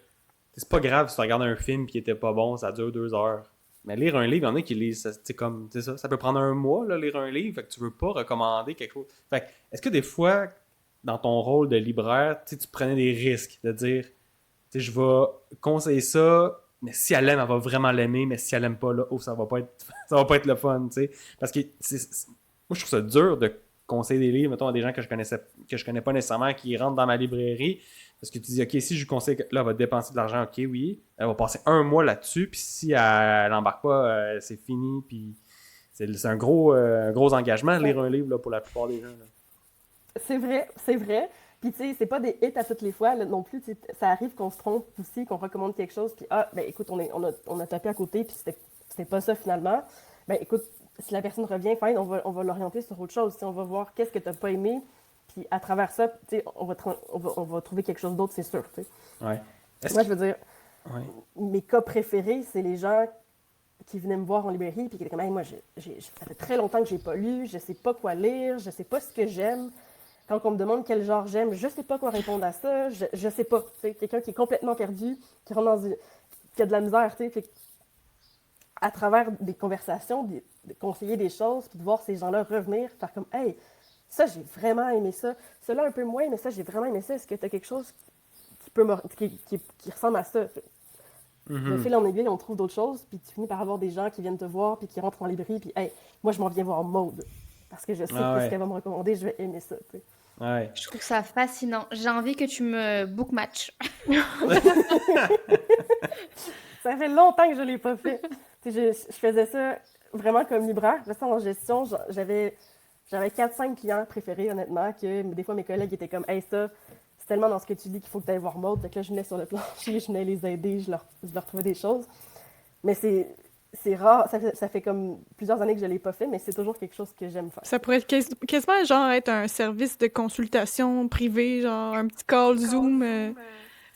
C'est pas grave si tu regardes un film qui était pas bon, ça dure 2 heures. Mais lire un livre, il y en a qui lisent, c'est comme, c'est ça peut prendre un mois, là, lire un livre, fait que tu veux pas recommander quelque chose. Fait que, est-ce que des fois, dans ton rôle de libraire, tu prenais des risques de dire, tu sais, je vais conseiller ça, mais si elle l'aime, elle va vraiment l'aimer, mais si elle l'aime pas, là, ça va pas être, ça va pas être le fun, tu sais. Parce que, moi, je trouve ça dur de conseiller des livres, mettons, à des gens que je connais pas nécessairement, qui rentrent dans ma librairie. Parce que tu dis, OK, si je lui conseille que là, elle va dépenser de l'argent, OK, oui. Elle va passer 1 mois là-dessus, puis si elle n'embarque pas, c'est fini. Puis c'est un gros engagement, lire un livre là, pour la plupart des gens. Là. C'est vrai. Puis, tu sais, c'est pas des hits à toutes les fois là, non plus. Ça arrive qu'on se trompe aussi, qu'on recommande quelque chose, puis écoute, on a tapé à côté, puis c'était pas ça finalement. Ben, écoute, si la personne revient, fine, on va l'orienter sur autre chose. On va voir qu'est-ce que t'as pas aimé, puis à travers ça, on va trouver quelque chose d'autre, c'est sûr. T'sais. Ouais. Moi, je veux dire, ouais. Mes cas préférés, c'est les gens qui venaient me voir en librairie, puis qui étaient comme, hey, moi, ça fait très longtemps que j'ai pas lu, je sais pas quoi lire, je sais pas ce que j'aime. Quand on me demande quel genre j'aime, je sais pas quoi répondre à ça, je sais pas. T'sais, quelqu'un qui est complètement perdu, qui rentre qui a de la misère, tu sais. À travers des conversations, de conseiller des choses, puis de voir ces gens-là revenir, faire comme, hey, ça, j'ai vraiment aimé ça. Cela un peu moins, mais ça, j'ai vraiment aimé ça. Est-ce que tu as quelque chose qui ressemble à ça? De fil en aiguille, on trouve d'autres choses, puis tu finis par avoir des gens qui viennent te voir, puis qui rentrent en librairie, puis hey, moi, je m'en viens voir Maude. Parce que je sais que ce qu'elle va me recommander, je vais aimer ça. T'sais. Ouais. Je trouve ça fascinant. J'ai envie que tu me bookmatches. Ça fait longtemps que je ne l'ai pas fait. Je faisais ça vraiment comme libraire. Après ça, en gestion, j'avais 4-5 clients préférés, honnêtement, que des fois, mes collègues étaient comme « Hey, ça, c'est tellement dans ce que tu dis qu'il faut que tu ailles voir Maude. » Fait que là, je venais sur le plancher, je venais les aider, je leur trouvais des choses. Mais c'est rare. Ça fait comme plusieurs années que je ne l'ai pas fait, mais c'est toujours quelque chose que j'aime faire. Ça pourrait quasiment genre être un service de consultation privée, genre un petit call Zoom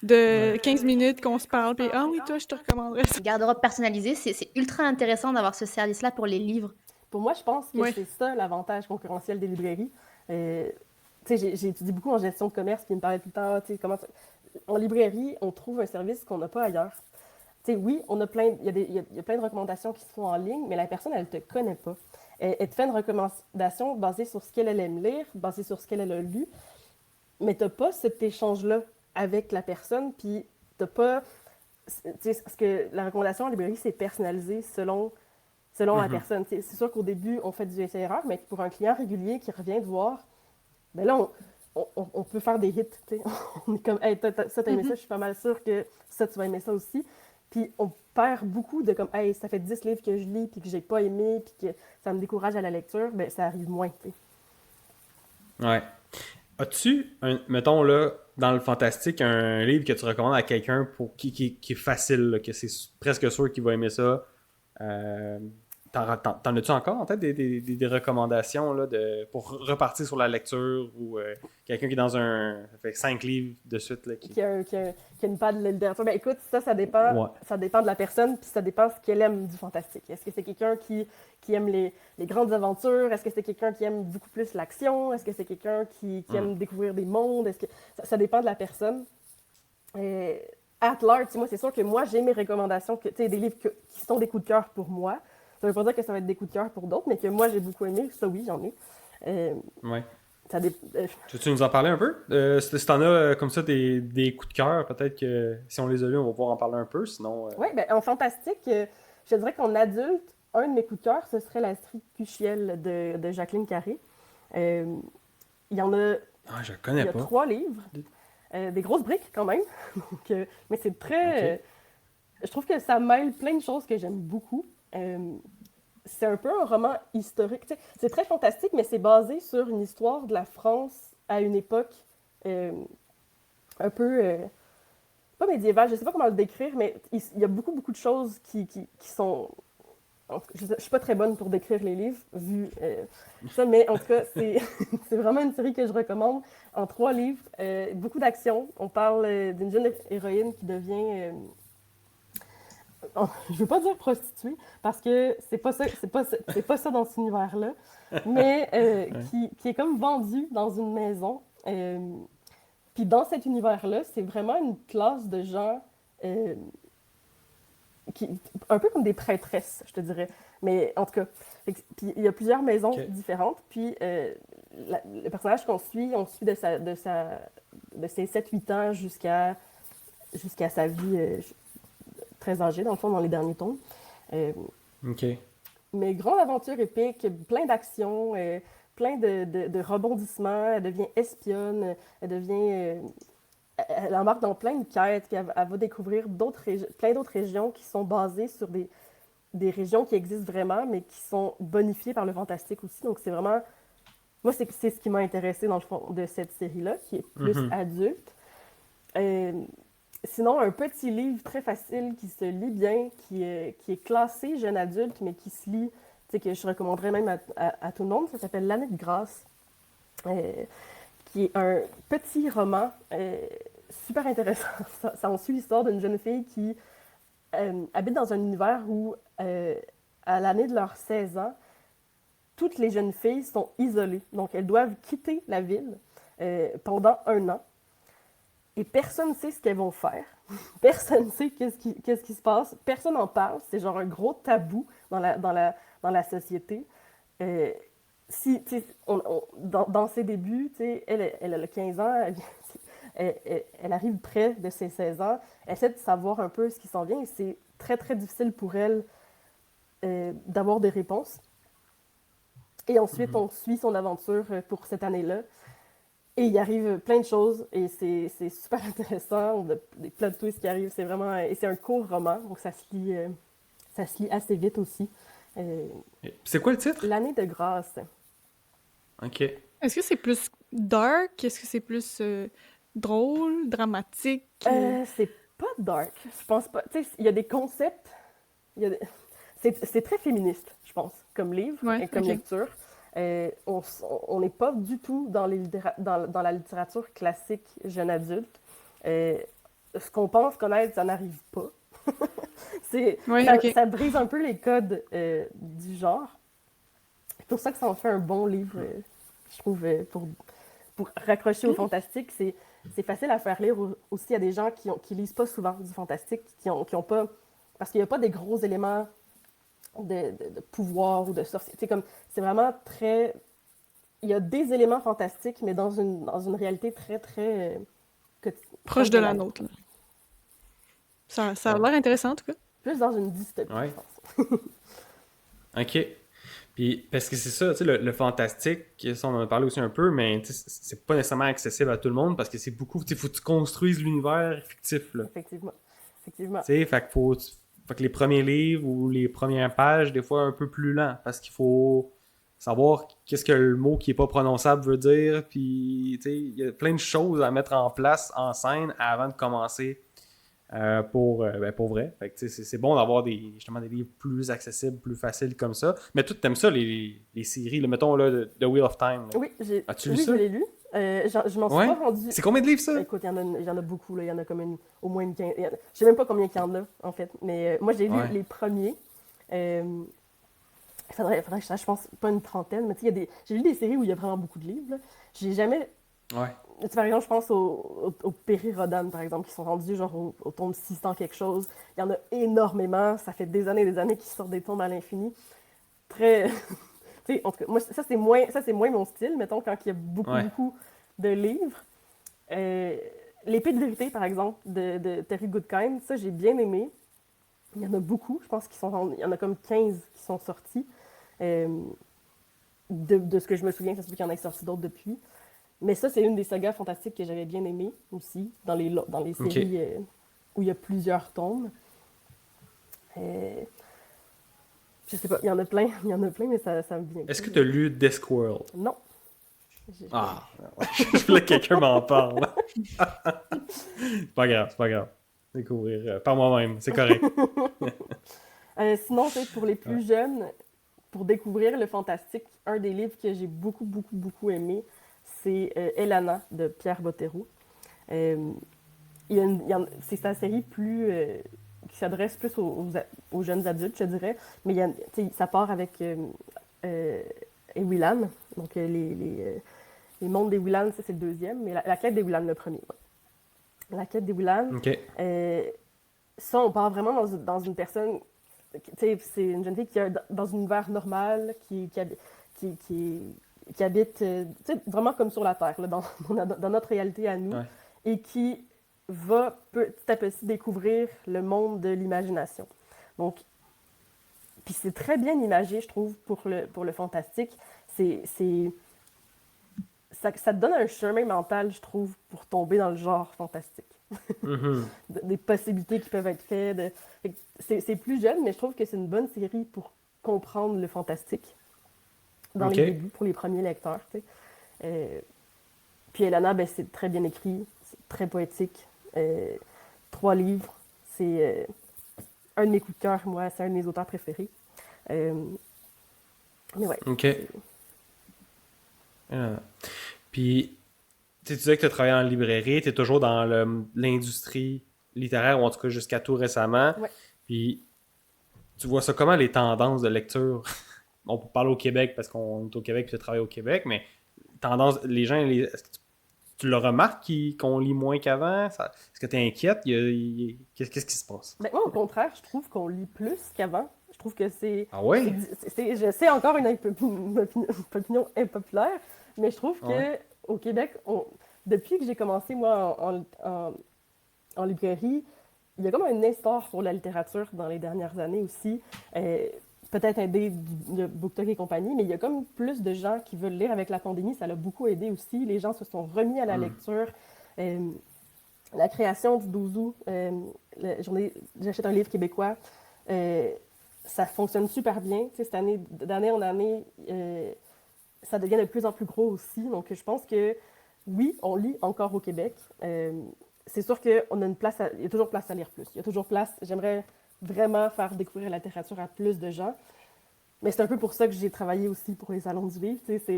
de 15 minutes qu'on se parle, puis « Ah oui, toi, je te recommanderais ça. » Garde-robe personnalisée, c'est ultra intéressant d'avoir ce service-là pour les livres. Pour moi, je pense que c'est ça l'avantage concurrentiel des librairies. J'ai étudié beaucoup en gestion de commerce, puis il me parlait tout le temps, en librairie, on trouve un service qu'on n'a pas ailleurs. Oui, il y a plein de recommandations qui se font en ligne, mais la personne, elle ne te connaît pas. Elle te fait une recommandation basée sur ce qu'elle aime lire, basée sur ce qu'elle a lu, mais tu n'as pas cet échange-là avec la personne, puis tu n'as pas... Parce que la recommandation en librairie, c'est personnalisé selon la personne. C'est sûr qu'au début, on fait du essai-erreur, mais pour un client régulier qui revient te voir, ben là, on peut faire des hits. T'sais. On est comme, hey, ça, t'as aimé ça, je suis pas mal sûre que ça, tu vas aimer ça aussi. Puis on perd beaucoup de comme, hey, ça fait 10 livres que je lis, puis que j'ai pas aimé, puis que ça me décourage à la lecture, ben ça arrive moins. T'sais. Ouais. As-tu, mettons là, dans le fantastique, un livre que tu recommandes à quelqu'un pour qui est facile, là, que c'est presque sûr qu'il va aimer ça? T'en as-tu encore en tête des recommandations là, pour repartir sur la lecture ou quelqu'un qui est dans ça fait 5 livres de suite là, qui a une patte de la littérature? Ben écoute, ça dépend. Ouais. Ça dépend de la personne, puis ça dépend ce qu'elle aime du fantastique. Est-ce que c'est quelqu'un qui aime les grandes aventures? Est-ce que c'est quelqu'un qui aime beaucoup plus l'action? Est-ce que c'est quelqu'un qui aime découvrir des mondes? Ça dépend de la personne. At large, moi, c'est sûr que moi, j'ai mes recommandations, des livres qui sont des coups de cœur pour moi. Ça veut pas dire que ça va être des coups de cœur pour d'autres, mais que moi, j'ai beaucoup aimé. Ça, oui, j'en ai. Ouais. Tu veux-tu nous en parler un peu? Si t'en as comme ça des coups de cœur, peut-être que si on les a lus, on va pouvoir en parler un peu, sinon... Oui, en fantastique, je dirais qu'en adulte, un de mes coups de cœur, ce serait La Striccuchielle de Jacqueline Carré. Il y en a... Ah, je connais pas. Il y a 3 livres. Des grosses briques, quand même. Donc, mais c'est très... Okay. Je trouve que ça mêle plein de choses que j'aime beaucoup. C'est un peu un roman historique. T'sais, c'est très fantastique, mais c'est basé sur une histoire de la France à une époque un peu... pas médiévale, je ne sais pas comment le décrire, mais il y a beaucoup de choses qui sont... Je ne suis pas très bonne pour décrire les livres, vu ça, mais en tout cas, c'est vraiment une série que je recommande en 3 livres. Beaucoup d'action. On parle d'une jeune héroïne qui devient Je veux pas dire prostituée, parce que c'est pas ça dans cet univers-là, mais Ouais. qui est comme vendu dans une maison. Puis dans cet univers-là, c'est vraiment une classe de gens euh, qui, un peu comme des prêtresses, je te dirais. Mais en tout cas, puis il y a plusieurs maisons Ok. différentes. Puis le personnage qu'on suit, on suit de ses 7-8 ans jusqu'à sa vie très âgée, dans le fond, dans les derniers tomes. Euh, Ok. mais grande aventure épique, plein d'actions, plein de rebondissements. Elle devient espionne, elle devient... elle embarque dans plein de quêtes, puis elle va découvrir plein d'autres régions qui sont basées sur des régions qui existent vraiment, mais qui sont bonifiées par le fantastique aussi. Donc c'est vraiment... Moi, c'est ce qui m'a intéressé dans le fond de cette série-là, qui est plus Mhm. adulte. Euh, Sinon, un petit livre très facile qui se lit bien, qui est classé jeune adulte, mais qui se lit, tu sais, que je recommanderais même à tout le monde, ça s'appelle L'année de grâce, euh, qui est un petit roman super intéressant. Ça en suit l'histoire d'une jeune fille qui habite dans un univers où, à l'année de leurs 16 ans, toutes les jeunes filles sont isolées. Donc, elles doivent quitter la ville pendant 1 an. Et personne ne sait ce qu'elles vont faire. Personne ne sait qu'est-ce qui se passe. Personne n'en parle. C'est genre un gros tabou dans la société. Euh, si, dans ses débuts, elle a 15 ans, elle arrive près de ses 16 ans, elle essaie de savoir un peu ce qui s'en vient et c'est très, très difficile pour elle d'avoir des réponses. Et ensuite, Mhm. on suit son aventure pour cette année-là. Et il arrive plein de choses et c'est super intéressant. On a des plot twists qui arrivent. C'est vraiment... Et c'est un court roman, donc ça se lit assez vite aussi. Euh, C'est quoi le titre? L'année de grâce. Ok. Est-ce que c'est plus dark? Est-ce que c'est plus drôle, dramatique? C'est pas dark, je pense pas. Tu sais, il y a des concepts. il y a des- c'est très féministe, je pense, comme livre Ouais, et comme ok. lecture. On n'est pas du tout dans la littérature classique jeune adulte. Euh, Ce qu'on pense connaître, ça n'arrive pas. Ouais, ok. Ça brise un peu les codes du genre. C'est pour ça que ça en fait un bon livre, je trouve, pour raccrocher au Hmm. fantastique. C'est facile à faire lire aussi à des gens qui lisent pas souvent du fantastique, qui ont pas... Parce qu'il n'y a pas des gros éléments de pouvoir ou de sorcier. C'est vraiment très... Il y a des éléments fantastiques, mais dans une réalité très, très Proche proche de de la la nôtre. nôtre, là. Ça a Ouais. l'air intéressant, en tout cas. Plus dans une dystopie, Ouais. je pense. Ok. Puis, parce que c'est ça, tu sais, le fantastique, ça on en a parlé aussi un peu, mais tu sais, c'est pas nécessairement accessible à tout le monde parce que c'est beaucoup, tu sais, faut que tu construises l'univers fictif, là. Tu Effectivement. Effectivement. sais, fait que les premiers livres ou les premières pages, des fois, un peu plus lent parce qu'il faut savoir qu'est-ce que le mot qui est pas prononçable veut dire, puis, tu sais, il y a plein de choses à mettre en place en scène avant de commencer pour vrai. Fait que, tu sais, c'est bon d'avoir justement des livres plus accessibles, plus faciles comme ça. Mais toi, t'aimes ça, les séries, là, mettons là, de Wheel of Time. Là. Oui, As-tu lu oui, je ça? l'ai lu. Je m'en suis Ouais? pas rendue. C'est combien de livres ça? Écoute, il y en a beaucoup, là. Il y en a comme au moins une quinzaine. Je sais même pas combien il y en a, en fait. Mais moi, j'ai lu Ouais. les premiers. Euh, faudrait que je sache, je pense, pas une trentaine, mais tu sais, j'ai lu des séries où il y a vraiment beaucoup de livres, là. J'ai jamais... Ouais. Tu sais, par exemple, je pense au Perry Rhodan, par exemple, qui sont rendus genre au tome 600 quelque chose. Il y en a énormément. Ça fait des années et des années qu'ils sortent des tomes à l'infini. Très... tu sais, en tout cas, moi, ça, c'est moins mon style, mettons, quand il y a beaucoup, Ouais. beaucoup de livres. Euh, L'épée de vérité, par exemple, de Terry Goodkind, ça, j'ai bien aimé. Il y en a beaucoup, je pense il y en a comme 15 qui sont sortis. Euh, de ce que je me souviens, ça se peut qu'il y en ait sorti d'autres depuis. Mais ça, c'est une des sagas fantastiques que j'avais bien aimées aussi, dans les Ok. séries où il y a plusieurs tomes. Euh, je sais pas, il y en a plein, mais ça me vient Est-ce plus. que t'as lu Discworld? Non. Ah, ouais. Je voulais que quelqu'un m'en parle. C'est pas grave, c'est pas grave. Découvrir par moi-même, c'est correct. Sinon, tu sais, pour les Ouais. plus jeunes, pour découvrir le fantastique, un des livres que j'ai beaucoup, beaucoup, beaucoup aimé, c'est Elana de Pierre Bottero. Euh, c'est sa série qui s'adresse plus aux jeunes adultes, je dirais. Mais ça part avec Willan. Donc, les mondes des Willan, ça, c'est le deuxième. Mais la quête des Willan, le premier. Ouais. La quête des Willan. OK. Ça, on part vraiment dans une personne... C'est une jeune fille qui est dans un univers normal, qui habite vraiment comme sur la Terre, là, dans notre réalité à nous, et qui va petit à petit découvrir le monde de l'imagination. Donc, puis c'est très bien imagé, je trouve, pour le fantastique. Ça te donne un chemin mental, je trouve, pour tomber dans le genre fantastique. Des possibilités qui peuvent être faites. C'est plus jeune, mais je trouve que c'est une bonne série pour comprendre le fantastique dans les débuts, pour les premiers lecteurs. Puis Elana, ben, c'est très bien écrit, c'est très poétique. 3 livres, c'est un de mes coups de cœur, moi, c'est un de mes auteurs préférés. Mais ouais. OK. Puis, tu disais que tu as travaillé en librairie, tu es toujours dans l'industrie littéraire, ou en tout cas jusqu'à tout récemment. Ouais. Puis, tu vois ça comment, les tendances de lecture? On peut parler au Québec parce qu'on est au Québec et tu travailles au Québec, mais tendance, les gens, est-ce que tu le remarques qu'on lit moins qu'avant? Est-ce que tu es inquiète? Qu'est-ce qui se passe? Ben, moi, au contraire, je trouve qu'on lit plus qu'avant. Je trouve que c'est... Ah ouais? Je sais encore une opinion impopulaire, mais je trouve qu'au Québec, depuis que j'ai commencé, moi, en librairie, il y a comme un essor pour la littérature dans les dernières années aussi. Peut-être aidé de BookTok et compagnie, mais il y a comme plus de gens qui veulent lire avec la pandémie. Ça l'a beaucoup aidé aussi. Les gens se sont remis à la lecture. La création du 12 août, la journée J'achète un livre québécois, ça fonctionne super bien. Tu sais, cette année, d'année en année, ça devient de plus en plus gros aussi. Donc, je pense que, oui, on lit encore au Québec. C'est sûr qu'on a il y a toujours place à lire plus. Il y a toujours place. J'aimerais vraiment faire découvrir la littérature à plus de gens. Mais c'est un peu pour ça que j'ai travaillé aussi pour les salons du livre. Tu sais,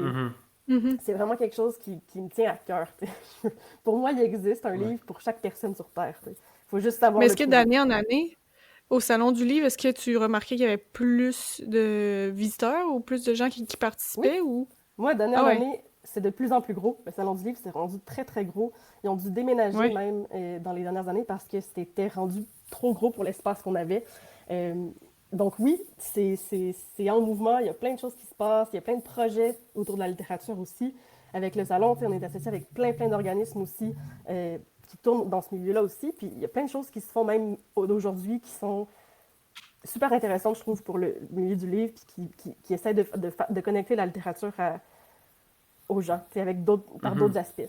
c'est vraiment quelque chose qui me tient à cœur. Tu sais. Pour moi, il existe un livre pour chaque personne sur Terre. Il faut juste savoir. Mais est-ce que d'année en année, au Salon du Livre, est-ce que tu remarquais qu'il y avait plus de visiteurs ou plus de gens qui participaient? Oui. Ou... Moi, d'année en année, c'est de plus en plus gros. Le Salon du Livre s'est rendu très, très gros. Ils ont dû déménager même dans les dernières années parce que c'était rendu trop gros pour l'espace qu'on avait. Donc oui, c'est en mouvement. Il y a plein de choses qui se passent. Il y a plein de projets autour de la littérature aussi. Avec le Salon, on est associé avec plein d'organismes aussi qui tournent dans ce milieu-là aussi. Puis il y a plein de choses qui se font même aujourd'hui qui sont super intéressantes, je trouve, pour le milieu du livre, puis qui essaient de connecter la littérature aux gens, avec par d'autres aspects.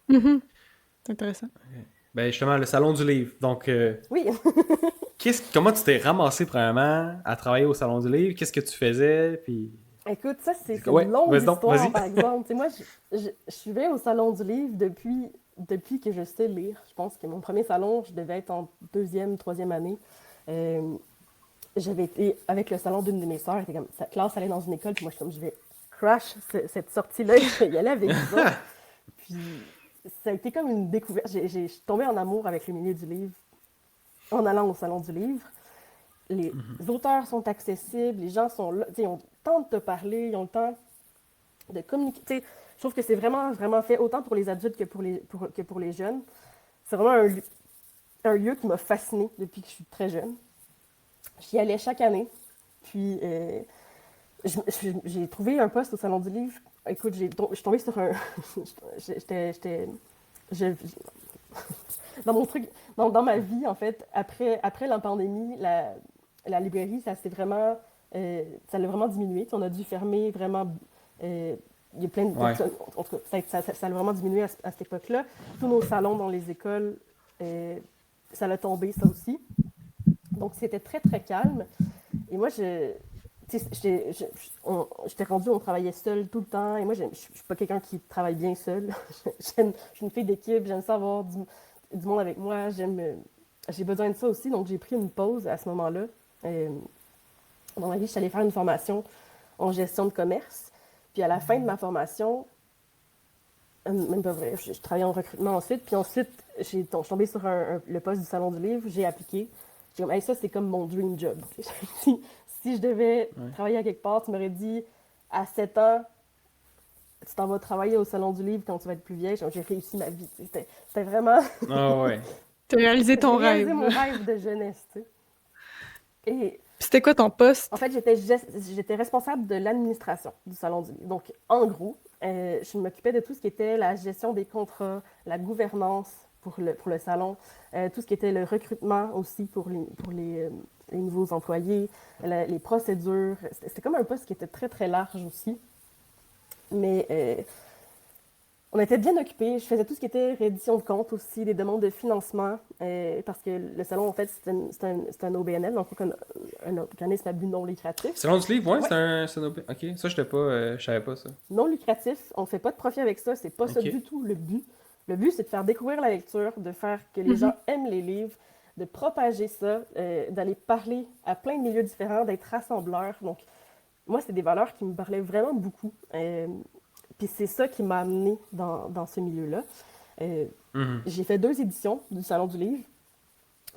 C'est intéressant. Okay. Ben justement, le Salon du Livre. Donc, oui. Comment tu t'es ramassé, premièrement, à travailler au Salon du Livre? Qu'est-ce que tu faisais? Puis... Écoute, ça, c'est une longue histoire, par exemple. Moi, je suivais au Salon du Livre depuis que je sais lire. Je pense que mon premier salon, je devais être en 2e, 3e année. J'avais été avec le salon d'une de mes sœurs. Sa classe allait dans une école, puis moi, je vais crash cette sortie-là, je vais y aller avec vous autres. Puis ça a été comme une découverte. Je suis tombée en amour avec le milieu du livre en allant au Salon du Livre. Les auteurs sont accessibles, les gens sont là, ils ont le temps de te parler, ils ont le temps de communiquer. Je trouve que c'est vraiment, vraiment fait autant pour les adultes que pour les jeunes. C'est vraiment un lieu qui m'a fascinée depuis que je suis très jeune. J'y allais chaque année. Puis j'ai trouvé un poste au Salon du Livre. Écoute, je suis tombée sur un... Dans mon truc, dans ma vie, en fait, après la pandémie, la librairie, ça l'a vraiment diminué. On a dû fermer vraiment... il y a plein de personnes... En tout cas, ça a vraiment diminué à cette époque-là. Tous nos salons dans les écoles, ça l'a tombé, ça aussi. Donc, c'était très, très calme. Et moi, j'étais rendue, on travaillait seul tout le temps. Et moi, je ne suis pas quelqu'un qui travaille bien seul. Je suis une fille d'équipe, j'aime ça avoir du monde avec moi. J'ai besoin de ça aussi. Donc, j'ai pris une pause à ce moment-là. Dans ma vie, je suis allée faire une formation en gestion de commerce. Puis, à la fin de ma formation, même pas vrai, je travaillais en recrutement ensuite. Puis ensuite, je suis tombée sur le poste du Salon du Livre. J'ai appliqué. J'étais comme, hey, ça, c'est comme mon dream job. si, si je devais Ouais. travailler à quelque part, tu m'aurais dit, à 7 ans, tu t'en vas travailler au Salon du Livre quand tu vas être plus vieille. J'ai réussi ma vie. C'était vraiment... Ah ouais. T'as réalisé ton J'ai réalisé rêve. mon rêve de jeunesse, tu sais. Et Puis c'était quoi ton poste? en fait, j'étais responsable de l'administration du Salon du Livre. Donc, en gros, je m'occupais de tout ce qui était la gestion des contrats, la gouvernance pour le salon, tout ce qui était le recrutement aussi les nouveaux employés, les procédures. C'était comme un poste qui était très, très large aussi. Mais on était bien occupés. Je faisais tout ce qui était reddition de comptes aussi, des demandes de financement, parce que le salon, en fait, c'est un OBNL, donc un organisme à but non lucratif. Salon du livre, ouais, Ouais. c'est un OP. Ok, ça, je savais pas ça. Non lucratif, on ne fait pas de profit avec ça, c'est pas ça Ok. du tout le but. Le but, c'est de faire découvrir la lecture, de faire que les gens aiment les livres, de propager ça, d'aller parler à plein de milieux différents, d'être rassembleur. Donc, moi, c'est des valeurs qui me parlaient vraiment beaucoup. Puis c'est ça qui m'a amenée dans ce milieu-là. Mhm. J'ai fait 2 éditions du Salon du Livre,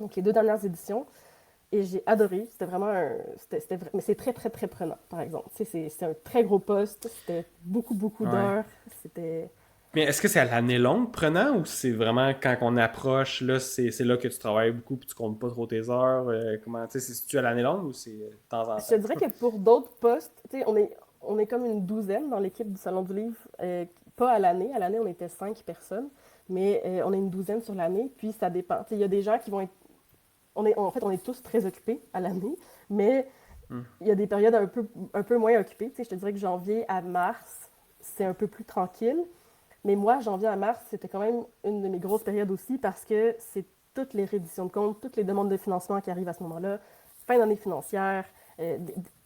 donc les 2 dernières éditions, et j'ai adoré. C'était vraiment mais c'est très, très, très prenant, par exemple. Tu sais, c'est un très gros poste, c'était beaucoup, beaucoup Ouais. d'heures, c'était... Mais est-ce que c'est à l'année longue prenant ou c'est vraiment quand on approche, là, c'est là que tu travailles beaucoup puis tu comptes pas trop tes heures? Comment, tu sais, c'est-tu à l'année longue ou c'est de temps en Je te temps? dirais que pour d'autres postes, tu sais, on est comme une douzaine dans l'équipe du Salon du Livre, pas à l'année. À l'année, on était 5 personnes, mais on est une douzaine sur l'année, puis ça dépend. Tu sais, il y a des gens qui vont être... En fait, on est tous très occupés à l'année, mais Hmm. il y a des périodes un peu moins occupées. Tu sais, je te dirais que janvier à mars, c'est un peu plus tranquille. Mais moi, janvier à mars, c'était quand même une de mes grosses périodes aussi parce que c'est toutes les redditions de comptes, toutes les demandes de financement qui arrivent à ce moment-là, fin d'année financière,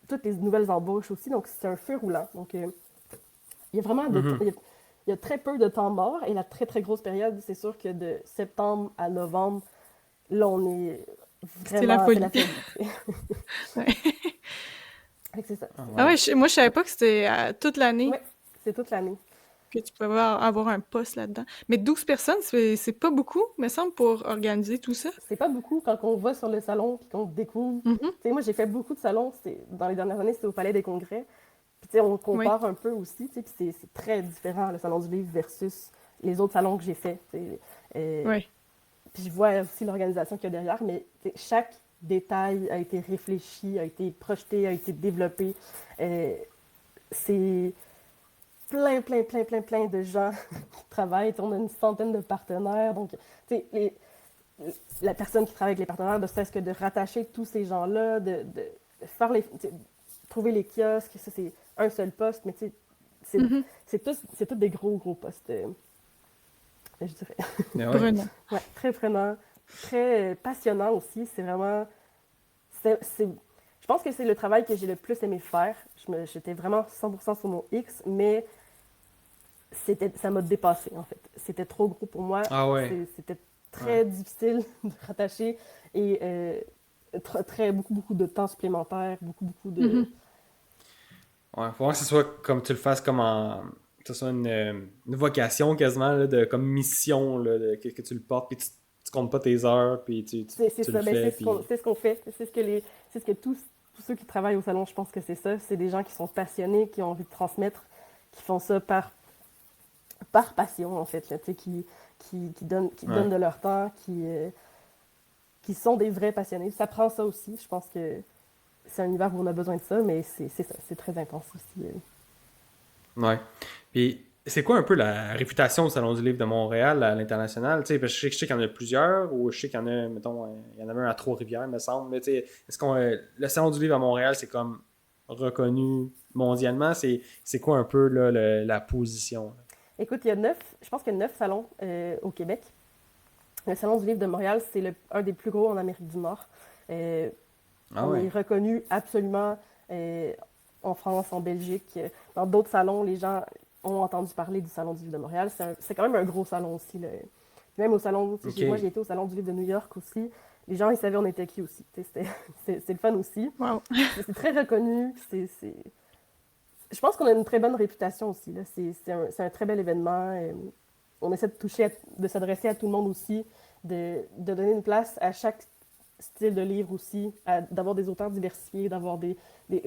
toutes les nouvelles embauches aussi. Donc, c'est un feu roulant. Donc, il y a vraiment Mhm. il y a très peu de temps mort. Et la très, très grosse période, c'est sûr que de septembre à novembre, là, on est C'est la vraiment... C'est la folie. folie. Ouais. Fait que c'est ça. Ah Ah ouais. ouais, moi, je savais pas que c'était toute l'année Ouais, c'est toute l'année. que tu pouvais avoir un poste là-dedans. Mais 12 personnes, c'est pas beaucoup, me semble, pour organiser tout ça. C'est pas beaucoup quand on va sur le salon puis qu'on découvre. Mhm. Tu sais, moi, j'ai fait beaucoup de salons. Dans les dernières années, c'était au Palais des Congrès. Puis, tu sais, on Oui. compare un peu aussi. Tu sais, puis c'est très différent, le Salon du Livre versus les autres salons que j'ai faits. Tu sais. Oui. Puis, je vois aussi l'organisation qu'il y a derrière, mais tu sais, chaque détail a été réfléchi, a été projeté, a été développé. C'est plein, plein, plein, plein, plein de gens qui travaillent. Tu sais, on a une centaine de partenaires. Donc, tu sais, la personne qui travaille avec les partenaires, ne serait-ce que de rattacher tous ces gens-là, de faire trouver les kiosques, ça c'est un seul poste, mais tu sais, c'est Mhm. c'est tous des gros, gros postes, je dirais. Mais ouais. Prenant. Ouais, très prenant, très passionnant aussi. C'est vraiment... je pense que c'est le travail que j'ai le plus aimé faire. J'étais vraiment 100% sur mon X, mais ça m'a dépassé, en fait. C'était trop gros pour moi. Ah ouais. C'était très difficile de rattacher et beaucoup, beaucoup de temps supplémentaire, beaucoup, beaucoup de... Mhm. Ouais, faut vraiment que ce soit comme tu le fasses comme que ce soit une vocation quasiment, là, comme mission, là, que tu le portes, puis tu comptes pas tes heures, puis C'est tu ça, le ben, fais, c'est puis... ce qu'on fait. C'est ce que tous ceux qui travaillent au salon, je pense que c'est ça. C'est des gens qui sont passionnés, qui ont envie de transmettre, qui font ça par passion, en fait, là, tu sais, qui donnent de leur temps, qui sont des vrais passionnés. Ça prend ça aussi. Je pense que c'est un univers où on a besoin de ça, mais c'est ça, c'est très intense aussi. Ouais. Puis c'est quoi un peu la réputation du Salon du Livre de Montréal à l'international? Tu sais, parce que je sais qu'il y en a plusieurs, ou je sais qu'il y en a, mettons, il y en avait un à Trois-Rivières, me semble. Mais tu sais, est-ce qu'on le Salon du Livre à Montréal, c'est comme reconnu mondialement? C'est quoi un peu là, la position? Là? Écoute, je pense qu'il y a 9 salons au Québec. Le Salon du Livre de Montréal, c'est un des plus gros en Amérique du Nord. Ah On ouais. est reconnu absolument en France, en Belgique. Dans d'autres salons, les gens ont entendu parler du Salon du Livre de Montréal. C'est quand même un gros salon aussi. Là. Même au salon, Ok. moi j'ai été au Salon du Livre de New York aussi. Les gens, ils savaient on était qui aussi. C'est le fun aussi. Wow. C'est très reconnu. Je pense qu'on a une très bonne réputation aussi. Là. C'est un très bel événement. On essaie de s'adresser à tout le monde aussi, de donner une place à chaque styles de livres aussi, d'avoir des auteurs diversifiés, d'avoir des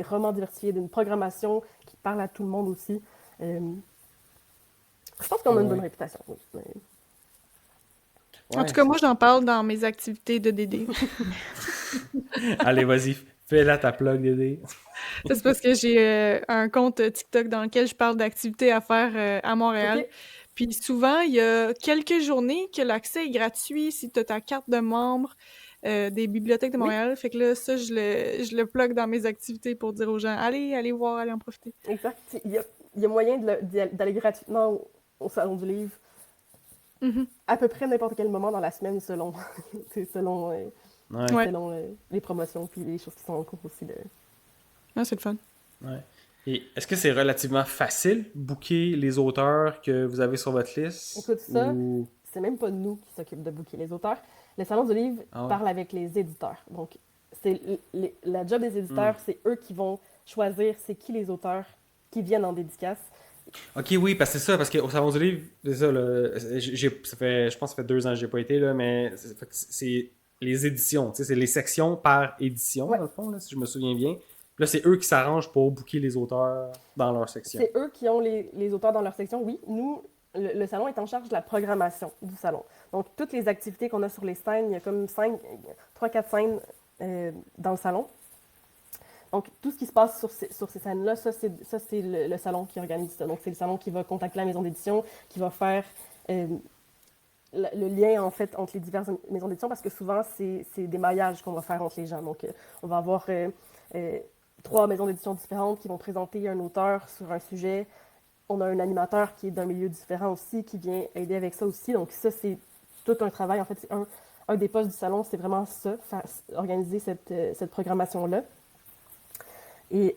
romans diversifiés, d'une programmation qui parle à tout le monde aussi. Je pense qu'on a une bonne réputation, oui. En tout cas, moi, j'en parle dans mes activités de DD. Allez, vas-y, fais-la ta plug, Dédé. C'est parce que j'ai un compte TikTok dans lequel je parle d'activités à faire à Montréal. Ok. Puis souvent, il y a quelques journées que l'accès est gratuit si tu as ta carte de membre des bibliothèques de Oui. Montréal. Fait que là, ça, je le plug dans mes activités pour dire aux gens, allez voir, allez en profiter. Exact. Il y a moyen d'aller gratuitement au Salon du Livre Mhm. à peu près n'importe quel moment dans la semaine selon, selon, Ouais. selon les promotions puis les choses qui sont en cours aussi. Ah, c'est le fun. Ouais. Et est-ce que c'est relativement facile booker les auteurs que vous avez sur votre liste? Écoute, ça, Ou... c'est même pas nous qui s'occupent de booker les auteurs. Le Salon du Livre Ah ouais. parle avec les éditeurs. Donc, c'est la job des éditeurs, c'est eux qui vont choisir c'est qui les auteurs qui viennent en dédicace. Ok, oui, parce que c'est ça, parce qu'au Salon du Livre, c'est ça, là, ça fait, je pense que ça fait 2 ans que j'ai pas été, là, mais c'est les éditions, tu sais, c'est les sections par édition, Ouais. dans le fond, là, si je me souviens bien. Puis là, c'est eux qui s'arrangent pour booker les auteurs dans leur section. C'est eux qui ont les auteurs dans leur section. Oui, nous, le salon est en charge de la programmation du salon. Donc, toutes les activités qu'on a sur les scènes, il y a comme 3-4 scènes dans le salon. Donc, tout ce qui se passe sur ces scènes-là, ça, c'est le salon qui organise ça. Donc, c'est le salon qui va contacter la maison d'édition, qui va faire le lien, en fait, entre les diverses maisons d'édition, parce que souvent, c'est des maillages qu'on va faire entre les gens. Donc, on va avoir 3 maisons d'édition différentes qui vont présenter un auteur sur un sujet. On a un animateur qui est d'un milieu différent aussi, qui vient aider avec ça aussi. Donc, ça, c'est tout un travail. En fait, c'est un des postes du salon, c'est vraiment ça, organiser cette programmation-là. Et,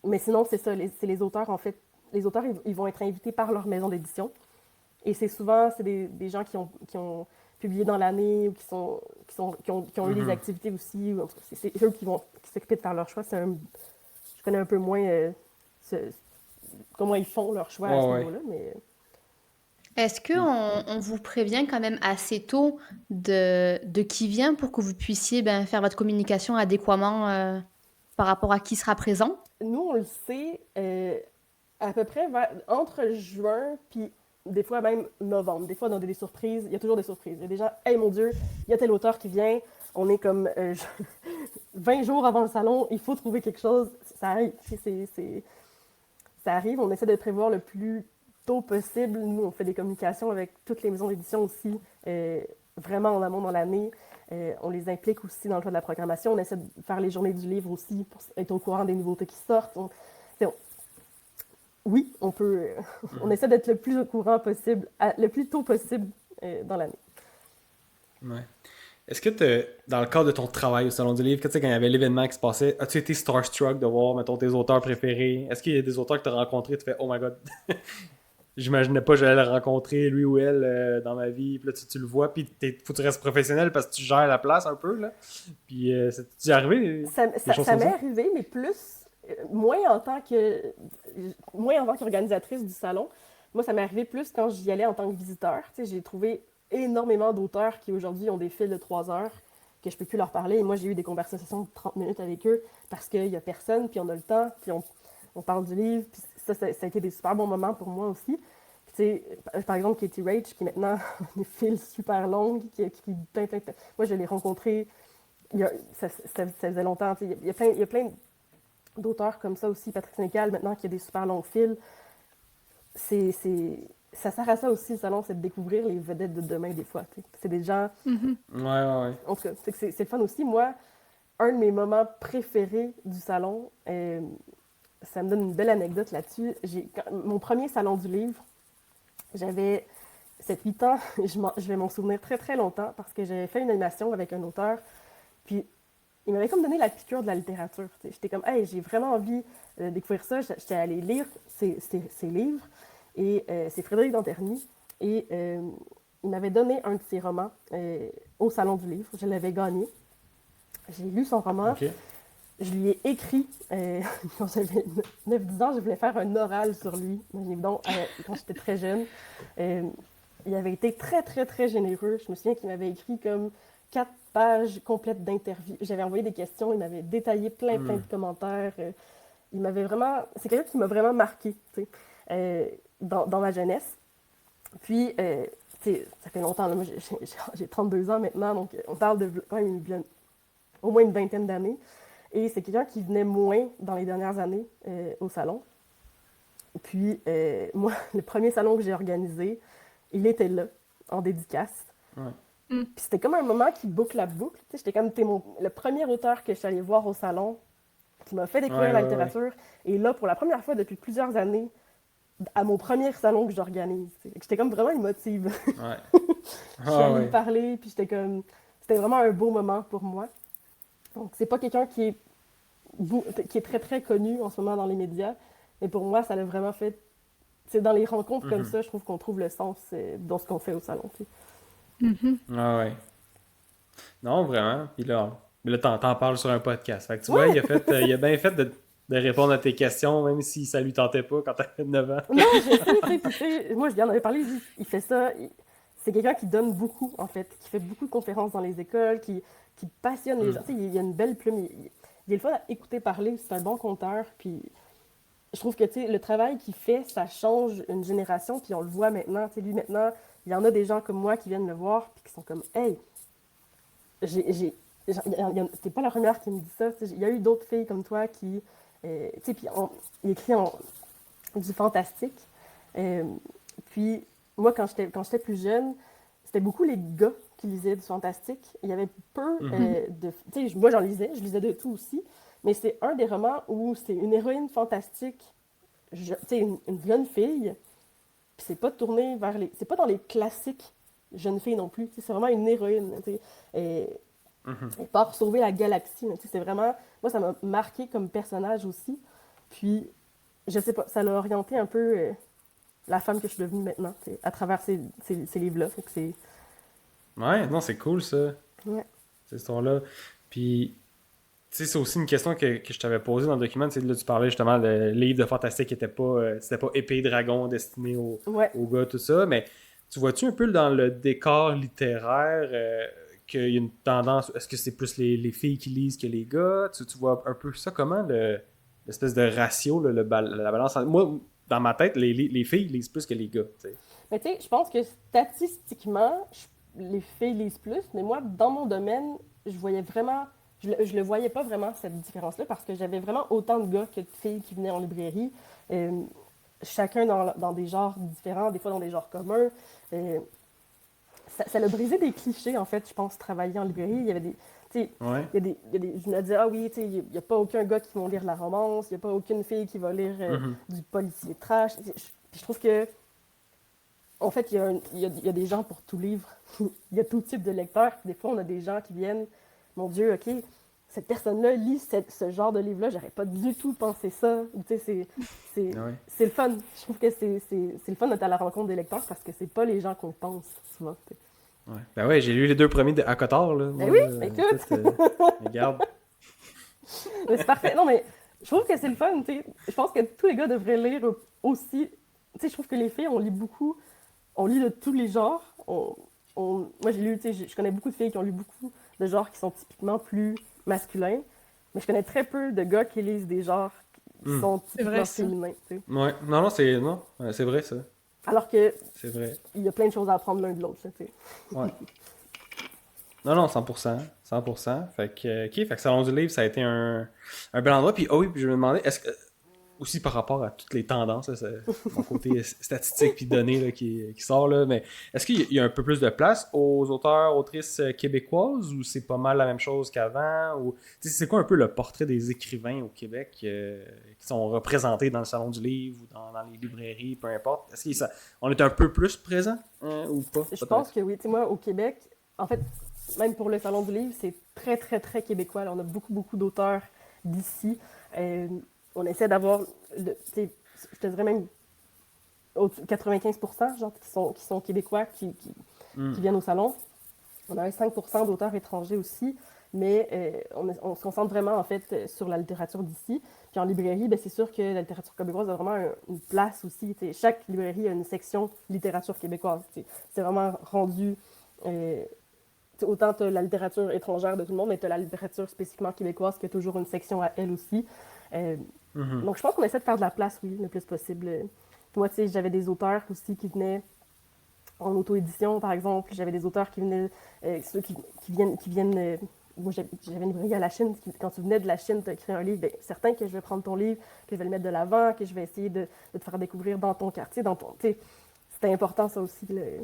mais sinon, c'est ça, c'est les auteurs, en fait. Les auteurs, ils vont être invités par leur maison d'édition. Et c'est souvent, c'est des gens qui ont publié dans l'année ou qui ont eu des activités aussi. C'est eux qui s'occupent de faire leur choix. Je connais un peu moins comment ils font leur choix à ce niveau-là, mais... Est-ce qu'on vous prévient quand même assez tôt de qui vient pour que vous puissiez faire votre communication adéquatement par rapport à qui sera présent? Nous, on le sait à peu près entre juin puis des fois même novembre. Des fois, on a des surprises. Il y a toujours des surprises. Il y a des gens, « Hey, mon Dieu, il y a tel auteur qui vient. » On est comme 20 jours avant le salon. Il faut trouver quelque chose. Ça arrive. Ça arrive. On essaie de prévoir le plus tôt possible. Nous, on fait des communications avec toutes les maisons d'édition aussi, vraiment en amont dans l'année. On les implique aussi dans le choix de la programmation. On essaie de faire les journées du livre aussi pour être au courant des nouveautés qui sortent. Oui, on peut. On essaie d'être le plus au courant possible, le plus tôt possible dans l'année. Ouais. Est-ce que dans le cadre de ton travail au Salon du Livre, quand il y avait l'événement qui se passait, as-tu été starstruck de voir, mettons, tes auteurs préférés? Est-ce qu'il y a des auteurs que tu as rencontrés et tu fais « Oh my God! » J'imaginais pas que j'allais le rencontrer, lui ou elle, dans ma vie. Puis là, tu le vois, puis faut que tu restes professionnel parce que tu gères la place un peu, là. Puis, c'est arrivé? Ça m'est arrivé, mais moins en tant qu'organisatrice du salon. Moi, ça m'est arrivé plus quand j'y allais en tant que visiteur. Tu sais, j'ai trouvé énormément d'auteurs qui, aujourd'hui, ont des fils de 3 heures que je peux plus leur parler. Et moi, j'ai eu des conversations de 30 minutes avec eux parce qu'il y a personne, puis on a le temps, puis on parle du livre, puis ça a été des super bons moments pour moi aussi. Puis, tu sais, par exemple, Katie Rach, qui maintenant a des fils super longues, qui écrit plein. Moi, je l'ai rencontrée, ça faisait longtemps. Tu sais, il y a plein d'auteurs comme ça aussi. Patrick Sénécal, maintenant, qui a des super longs fils. Ça sert à ça aussi, le salon, c'est de découvrir les vedettes de demain, des fois. Tu sais. C'est des gens... Ouais. En tout cas, c'est le fun aussi. Moi, un de mes moments préférés du salon... ça me donne une belle anecdote là-dessus. Mon premier salon du livre, j'avais 7-8 ans. Je vais m'en souvenir très, très longtemps parce que j'avais fait une animation avec un auteur. Puis, il m'avait comme donné la piqûre de la littérature. T'sais. J'étais comme, hey, j'ai vraiment envie de découvrir ça. J'étais allée lire ses livres. Et c'est Frédéric Danterny. Et il m'avait donné un de ses romans au salon du livre. Je l'avais gagné. J'ai lu son roman. Okay. Je lui ai écrit, quand j'avais 9-10 ans, je voulais faire un oral sur lui. Donc, quand j'étais très jeune, il avait été très, très, très généreux. Je me souviens qu'il m'avait écrit comme page complète d'interviews. J'avais envoyé des questions, il m'avait détaillé plein de commentaires. Il m'avait vraiment... C'est quelqu'un qui m'a vraiment marqué, tu sais, dans ma jeunesse. Puis, tu sais, ça fait longtemps, là, moi j'ai 32 ans maintenant, donc on parle de quand même au moins une vingtaine d'années. Et c'est quelqu'un qui venait moins dans les dernières années au salon. Puis, moi, le premier salon que j'ai organisé, il était là, en dédicace. Ouais. Puis c'était comme un moment qui boucle la boucle. Tu sais, j'étais comme, le premier auteur que je suis allée voir au salon, qui m'a fait découvrir la littérature. Et là, pour la première fois depuis plusieurs années, à mon premier salon que j'organise. J'étais comme vraiment émotive. Ouais. Je suis allée lui parler, puis j'étais comme... C'était vraiment un beau moment pour moi. Donc, c'est pas quelqu'un qui est très, très connu en ce moment dans les médias, mais pour moi, ça l'a vraiment fait... C'est dans les rencontres comme ça, je trouve qu'on trouve le sens dans ce qu'on fait au salon. Ah ouais. Non, vraiment. Puis là, t'en parles sur un podcast. Fait que tu vois, il a bien fait de répondre à tes questions, même si ça lui tentait pas quand t'avais 9 ans. Non, je sais, moi, je lui en avais parlé, il fait ça. C'est quelqu'un qui donne beaucoup, en fait, qui fait beaucoup de conférences dans les écoles, qui passionne les gens. Tu sais, il a une belle plume, il est le fun à écouter parler, c'est un bon conteur, puis je trouve que, tu sais, le travail qu'il fait, ça change une génération, puis on le voit maintenant. Tu sais, lui, maintenant, il y en a des gens comme moi qui viennent le voir, puis qui sont comme, hey, c'était pas la première qui me dit ça. Il y a eu d'autres filles comme toi qui, tu sais, puis il écrit du fantastique. Puis, moi, quand j'étais plus jeune, c'était beaucoup les gars qui lisaient du fantastique. Il y avait peu de... Tu sais, moi, je lisais de tout aussi, mais c'est un des romans où c'est une héroïne fantastique, tu sais, une jeune fille, puis c'est pas tourné vers les... C'est pas dans les classiques jeunes filles non plus, tu sais, c'est vraiment une héroïne, tu sais, et part sauver la galaxie, tu sais, c'est vraiment... Moi, ça m'a marqué comme personnage aussi, puis, je sais pas, ça l'a orienté un peu la femme que je suis devenue maintenant, tu sais, à travers ces livres-là, fait que c'est... Ouais, non, c'est cool, ça. Ouais. Cette histoire-là. Puis, tu sais, c'est aussi une question que je t'avais posée dans le document. Tu sais, là, tu parlais justement de livres de fantastique qui n'étaient pas, c'était pas épée et dragon destiné aux gars, tout ça. Mais tu vois-tu un peu dans le décor littéraire qu'il y a une tendance, est-ce que c'est plus les filles qui lisent que les gars? Tu vois un peu ça, comment l'espèce de ratio, la balance? Moi, dans ma tête, les filles lisent plus que les gars. T'sais. Mais tu sais, je pense que statistiquement, les filles lisent plus, mais moi, dans mon domaine, je voyais vraiment... Je le voyais pas vraiment, cette différence-là, parce que j'avais vraiment autant de gars que de filles qui venaient en librairie, chacun dans des genres différents, des fois dans des genres communs. Ça a brisé des clichés, en fait, je pense, travailler en librairie. Il y avait des... Tu sais, je me disais, ah oui, tu sais, il n'y a pas aucun gars qui va lire la romance, il n'y a pas aucune fille qui va lire du policier trash. Puis je trouve que en fait, il y a des gens pour tout livre. Il y a tout type de lecteurs. Des fois, on a des gens qui viennent, mon Dieu, OK, cette personne-là lit ce genre de livre-là, j'aurais pas du tout pensé ça. Tu sais, c'est le fun. Je trouve que c'est le fun d'être à la rencontre des lecteurs parce que c'est pas les gens qu'on pense souvent. T'sais. Ouais. Ben ouais, j'ai lu les 2 premiers à Cotard, là. Ben oui, écoute! Regarde. Mais c'est parfait. Non, mais je trouve que c'est le fun, tu sais. Je pense que tous les gars devraient lire aussi. Tu sais, je trouve que les filles, on lit beaucoup. On lit de tous les genres. Moi, j'ai lu, tu sais, je connais beaucoup de filles qui ont lu beaucoup de genres qui sont typiquement plus masculins. Mais je connais très peu de gars qui lisent des genres qui sont typiquement féminins, tu sais. Ouais, c'est vrai, ça. Alors que c'est vrai. Il y a plein de choses à apprendre l'un de l'autre, tu sais. Ouais. Non, 100%. 100%. Fait que Salon du Livre, ça a été un bel endroit. Puis, puis je me demandais, est-ce que, aussi par rapport à toutes les tendances, là, mon côté statistique puis données là, qui sort, là, mais est-ce qu'il y a un peu plus de place aux auteurs, autrices québécoises ou c'est pas mal la même chose qu'avant? Ou c'est quoi un peu le portrait des écrivains au Québec qui sont représentés dans le Salon du Livre ou dans les librairies, peu importe? Est-ce qu'on est un peu plus présent ou pas? Je pense que oui. Tu sais, moi, au Québec, en fait, même pour le Salon du Livre, c'est très, très, très québécois. Là, on a beaucoup, beaucoup d'auteurs d'ici. On essaie d'avoir, je te dirais même 95% genre, qui sont québécois, qui viennent au salon. On a 5% d'auteurs étrangers aussi, mais on se concentre vraiment en fait sur la littérature d'ici. Puis en librairie, ben, c'est sûr que la littérature québécoise a vraiment une place aussi. Chaque librairie a une section littérature québécoise. C'est vraiment rendu autant tu as la littérature étrangère de tout le monde, mais tu as la littérature spécifiquement québécoise qui a toujours une section à elle aussi. Donc, je pense qu'on essaie de faire de la place, oui, le plus possible. Moi, tu sais, j'avais des auteurs aussi qui venaient en auto-édition, par exemple. J'avais des auteurs qui venaient, ceux qui viennent moi, j'avais une brigade à la Chine. Quand tu venais de la Chine, tu as écrit un livre, bien, certain que je vais prendre ton livre, que je vais le mettre de l'avant, que je vais essayer de te faire découvrir dans ton quartier, dans ton... C'était important, ça aussi. Ouais,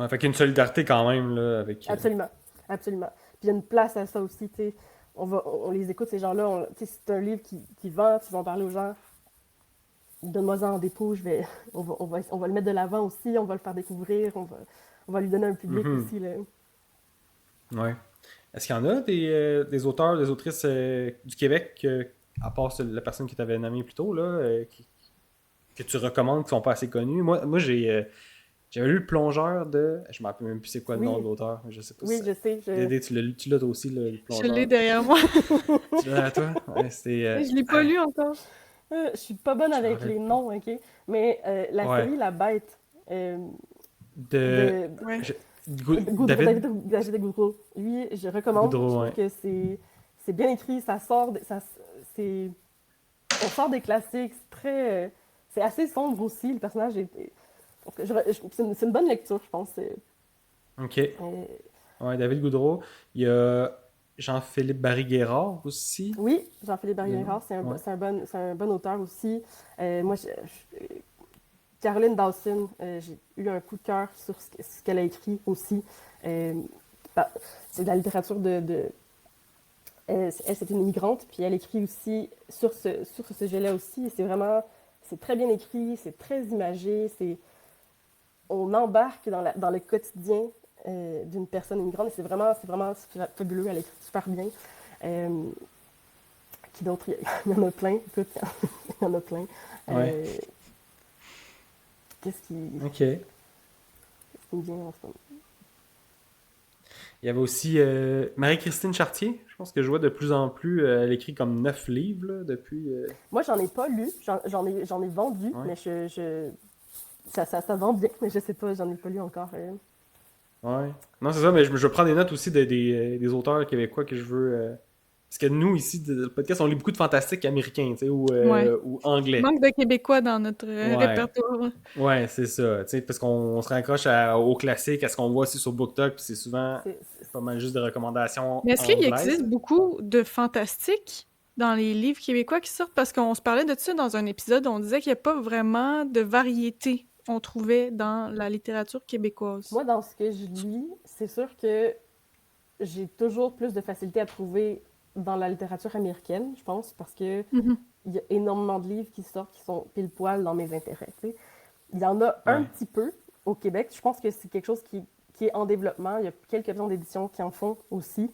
fait qu'il y a une solidarité quand même, là, avec... Absolument, absolument. Puis il y a une place à ça aussi, tu sais. On les écoute, ces gens-là. Si c'est un livre qui vend, tu vas en parler aux gens. Donne-moi-en en dépôt, on va le mettre de l'avant aussi, on va le faire découvrir, on va lui donner un public aussi. Là. Ouais. Est-ce qu'il y en a des auteurs, des autrices du Québec, à part la personne qui t'avait nommée plus tôt, là, que tu recommandes, qui sont pas assez connus? Moi j'avais lu Le Plongeur de... Je me rappelle même plus c'est quoi le nom de l'auteur. Je sais pas oui, je sais. Tu l'as toi aussi, Le Plongeur. Je l'ai derrière moi. Tu l'as à toi? Ouais, Je l'ai pas lu encore. Je suis pas bonne avec les noms, OK? Mais la série La Bête de... Ouais. David Goudreau. Lui, je recommande. Goudreau, je trouve que c'est bien écrit, on sort des classiques, c'est assez sombre aussi, le personnage c'est une bonne lecture, je pense. OK. Ouais, David Goudreau. Il y a Jean-Philippe Barry-Guerrard aussi. Oui, Jean-Philippe Barry-Guerrard, c'est un bon auteur aussi. Moi, Caroline Dawson, j'ai eu un coup de cœur sur ce qu'elle a écrit aussi. C'est de la littérature elle, c'est une immigrante, puis elle écrit aussi sur ce sujet-là aussi. C'est très bien écrit, c'est très imagé, on embarque dans le quotidien d'une personne immigrante, et c'est vraiment fabuleux, elle écrit super bien. Qui d'autre? Il y en a plein, écoute, il y en a plein. Ouais. Qu'est-ce qui me vient en ce moment? Il y avait aussi Marie-Christine Chartier. Je pense que je vois de plus en plus. Elle écrit comme 9 livres là, depuis. Moi, j'en ai pas lu. J'en ai vendu, mais ça vend bien, mais je sais pas, j'en ai pas lu encore. Ouais. Non, c'est ça, mais je prends des notes aussi des auteurs québécois que je veux. Parce que nous, ici, le podcast, on lit beaucoup de fantastiques américains, tu sais, ou anglais. Il manque de Québécois dans notre répertoire. Ouais, c'est ça. Tu sais, parce qu'on se raccroche aux classiques, à ce qu'on voit aussi sur BookTok, puis c'est souvent pas mal juste des recommandations. Mais est-ce qu'il existe beaucoup de fantastiques dans les livres québécois qui sortent? Parce qu'on se parlait de ça dans un épisode, on disait qu'il n'y a pas vraiment de variété on trouvait dans la littérature québécoise. Moi, dans ce que je lis, c'est sûr que j'ai toujours plus de facilité à trouver dans la littérature américaine, je pense, parce que il y a énormément de livres qui sortent qui sont pile poil dans mes intérêts. T'sais. Il y en a un petit peu au Québec. Je pense que c'est quelque chose qui est en développement. Il y a quelques maisons d'édition qui en font aussi.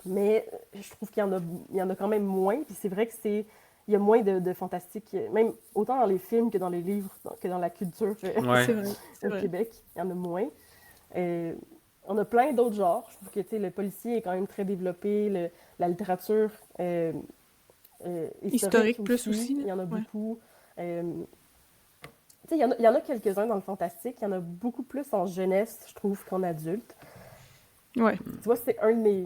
Mais je trouve qu'il y en a quand même moins. Puis c'est vrai qu'il y a moins de fantastique, même autant dans les films que dans les livres, que dans la culture c'est vrai. au Québec. Il y en a moins. On a plein d'autres genres. Je trouve que le policier est quand même très développé. La littérature historique plus aussi. Il y en a beaucoup. Il y en a quelques-uns dans le fantastique. Il y en a beaucoup plus en jeunesse, je trouve, qu'en adulte. Ouais. Tu vois, c'est un de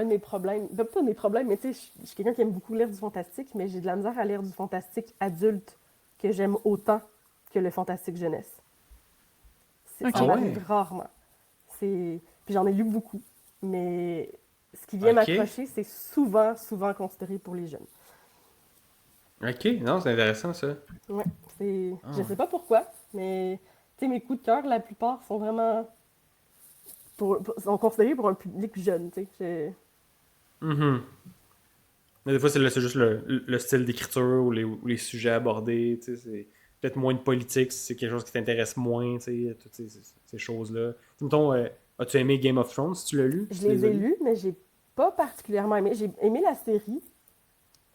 mes problèmes. Pas de mes problèmes, mais tu sais, je suis quelqu'un qui aime beaucoup lire du fantastique, mais j'ai de la misère à lire du fantastique adulte que j'aime autant que le fantastique jeunesse. Ça m'arrive rarement. Puis j'en ai lu beaucoup, mais ce qui vient m'accrocher, c'est souvent considéré pour les jeunes. OK, non, c'est intéressant ça. Ouais, je sais pas pourquoi, mais tu sais, mes coups de cœur, la plupart sont vraiment sont considérés pour un public jeune, tu sais. Mais des fois, c'est juste le style d'écriture ou les sujets abordés, tu sais, c'est peut-être moins de politique, c'est quelque chose qui t'intéresse moins, tu sais, toutes ces choses-là. Mettons, as-tu aimé Game of Thrones, si tu l'as lu? Je les ai lus, mais j'ai pas particulièrement aimé. J'ai aimé la série,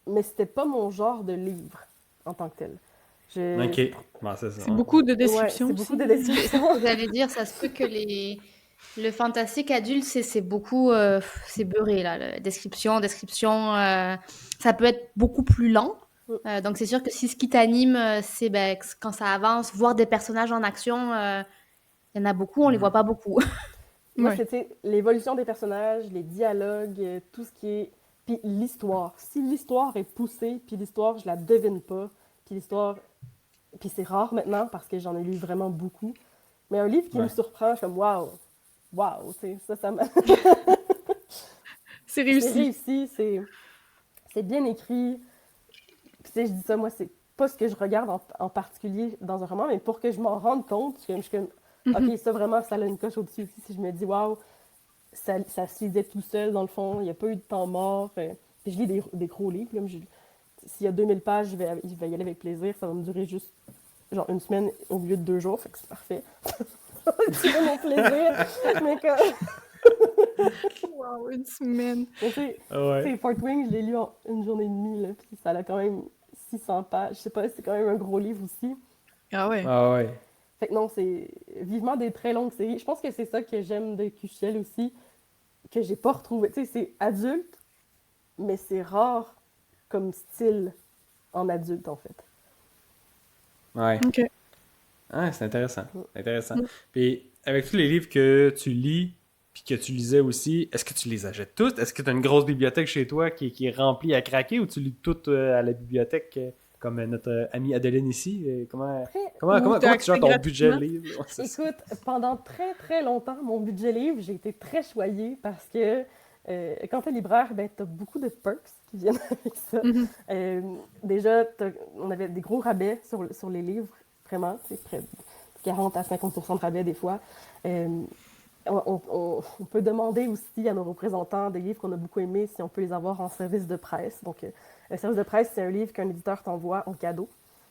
mais c'était pas mon genre de livre en tant que tel. OK. Bon, c'est ça. C'est beaucoup de descriptions. Ouais, c'est beaucoup de descriptions. Vous allez dire, ça se peut que le fantastique adulte, c'est beaucoup... c'est beurré, là. Description. Ça peut être beaucoup plus lent. Donc, c'est sûr que si ce qui t'anime, c'est quand ça avance, voir des personnages en action, Il y en a beaucoup, on les voit pas beaucoup. Moi, Ouais. c'était l'évolution des personnages, les dialogues, tout ce qui est... Puis l'histoire. Si l'histoire est poussée, puis l'histoire, je la devine pas, puis l'histoire... Puis c'est rare maintenant, parce que j'en ai lu vraiment beaucoup. Mais un livre qui me Ouais. surprend, je suis comme « Wow! Wow! » Tu sais, ça m'a... C'est C'est réussi. réussi, c'est bien écrit. Puis tu sais, je dis ça, moi, c'est pas ce que je regarde en particulier dans un roman, mais pour que je m'en rende compte, je suis comme, OK, ça vraiment, ça a une coche au-dessus aussi. Si je me dis, waouh, ça se lisait tout seul, dans le fond, il n'y a pas eu de temps mort. Puis je lis des gros livres. Là, s'il y a 2000 pages, je vais y aller avec plaisir. Ça va me durer juste genre une semaine au lieu de 2 jours, fait que c'est parfait. C'est mon plaisir. Mais Wow, une semaine. tu sais, Ouais. Fort Wing, je l'ai lu en une journée et demie, là, puis ça a quand même 600 pages. Je sais pas, c'est quand même un gros livre aussi. Ah ouais. Ah ouais. Fait que non, c'est vivement des très longues séries. Je pense que c'est ça que j'aime de Cuchiel aussi, que j'ai pas retrouvé. Tu sais, c'est adulte, mais c'est rare comme style en adulte, en fait. Ouais. Ok. Ah, c'est intéressant. C'est intéressant. Mm. Puis, avec tous les livres que tu lis, puis que tu lisais aussi, est-ce que tu les achètes tous? Est-ce que tu as une grosse bibliothèque chez toi qui est remplie à craquer ou tu lis toutes à la bibliothèque comme notre amie Adeline ici? Comment Après, comment t'as tu gères accès ton budget gratuitement? livre? Ouais, c'est ça. écoute, pendant très très longtemps, mon budget livre, j'ai été très choyée parce que quand t'es libraire, ben t'as beaucoup de perks qui viennent avec ça. Mhm. Déjà, on avait des gros rabais sur les livres, vraiment, c'est près de 40 à 50% de rabais des fois. Euh, on peut demander aussi à nos représentants des livres qu'on a beaucoup aimés si on peut les avoir en service de presse. Donc, un service de presse, c'est un livre qu'un éditeur t'envoie en cadeau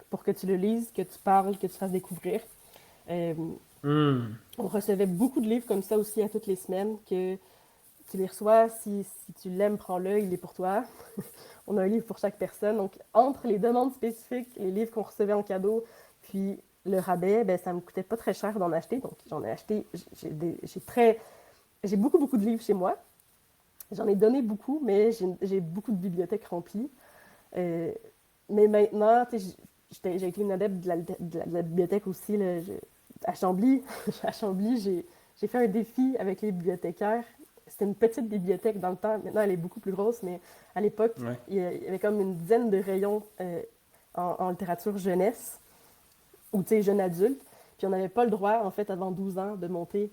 pour que tu le lises, que tu parles, que tu fasses découvrir. Euh, Hmm. on recevait beaucoup de livres comme ça aussi à toutes les semaines, que tu les reçois, si tu l'aimes, prends-le, il est pour toi. On a un livre pour chaque personne. Donc, entre les demandes spécifiques, les livres qu'on recevait en cadeau, puis le rabais, ben, ça me coûtait pas très cher d'en acheter. Donc, j'en ai acheté, j'ai beaucoup, beaucoup de livres chez moi. J'en ai donné beaucoup, mais j'ai beaucoup de bibliothèques remplies. Euh, mais maintenant, tu sais, j'ai été une adepte de la bibliothèque aussi. Là, à Chambly, à Chambly, j'ai fait un défi avec les bibliothécaires. C'était une petite bibliothèque dans le temps. Maintenant, elle est beaucoup plus grosse, mais à l'époque, Ouais. il y avait comme une dizaine de rayons en littérature jeunesse, ou tu sais, jeune adulte. Puis on n'avait pas le droit, en fait, avant 12 ans, de monter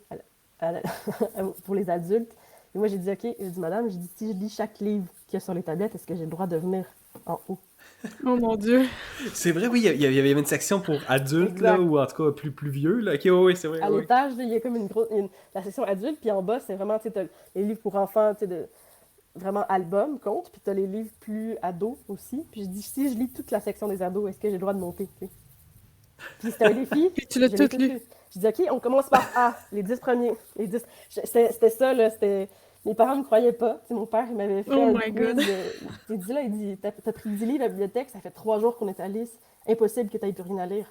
pour les adultes. Et moi, j'ai dit, OK, j'ai dit, madame, j'ai dit, si je lis chaque livre qu'il y a sur les tablettes, est-ce que j'ai le droit de venir en haut? Oh mon Dieu. C'est vrai, oui, il y avait une section pour adultes, là, Exact. ou en tout cas plus vieux. Là. Ok, oui, c'est vrai. À Oui. l'étage, là, il y a comme la section adulte, puis en bas, c'est vraiment, tu sais, t'as les livres pour enfants, tu sais, vraiment album, compte, puis t'as les livres plus ados aussi. Puis je dis, si je lis toute la section des ados, est-ce que j'ai le droit de monter? Tu sais? Puis c'était un défi. Puis tu l'as Je l'ai tout lu. Je dis, OK, on commence par A, les 10 premiers. Les 10... C'était ça, là, c'était... Mes parents ne me croyaient pas. Tu sais, mon père, il m'avait fait Oh un my quiz. God. Il dit, là, il dit, t'as pris 10 livres à la bibliothèque, ça fait 3 jours qu'on est à Lys. Impossible que t'aies plus rien à lire.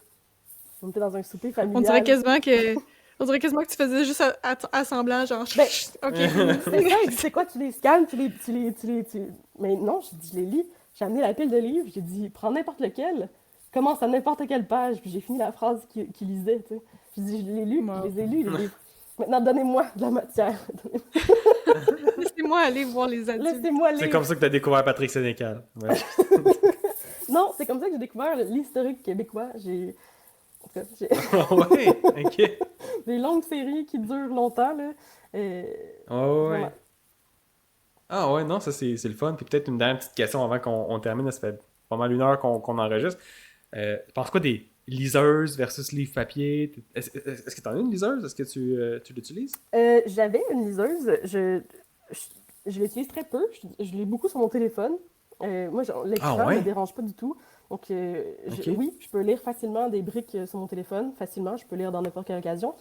On était dans un souper familial. On dirait quasiment que tu faisais juste assemblant, genre. Ben, Ok. c'est ça, il dit, c'est quoi, tu les scannes, Mais non, je les lis. J'ai amené la pile de livres, j'ai dit, prends n'importe lequel, commence à n'importe quelle page, puis j'ai fini la phrase qu'il lisait, tu sais. J'ai dit, je l'ai lu, Wow. je les ai lus, les livres. Maintenant, donnez-moi de la matière. Laissez-moi aller voir les adultes. Laissez-moi lire. C'est comme ça que tu as découvert Patrick Sénécal. Ouais. Non, c'est comme ça que j'ai découvert l'historique québécois. En fait, j'ai ouais, ok. des longues séries qui durent longtemps, là. Oh, ouais. Vraiment. Ah ouais, non, ça c'est le fun. Puis peut-être une dernière petite question avant qu'on termine. Ça fait pas mal 1 heure qu'on enregistre. Tu penses quoi des liseuses versus livre papier? Est-ce que tu en as une liseuse? Est-ce que tu l'utilises? J'avais une liseuse. Je l'utilise très peu. Je lis beaucoup sur mon téléphone. Moi, l'écran Ah ouais? ne me dérange pas du tout. Donc, Ok. oui, je peux lire facilement des briques sur mon téléphone. Facilement, je peux lire dans n'importe quelle occasion.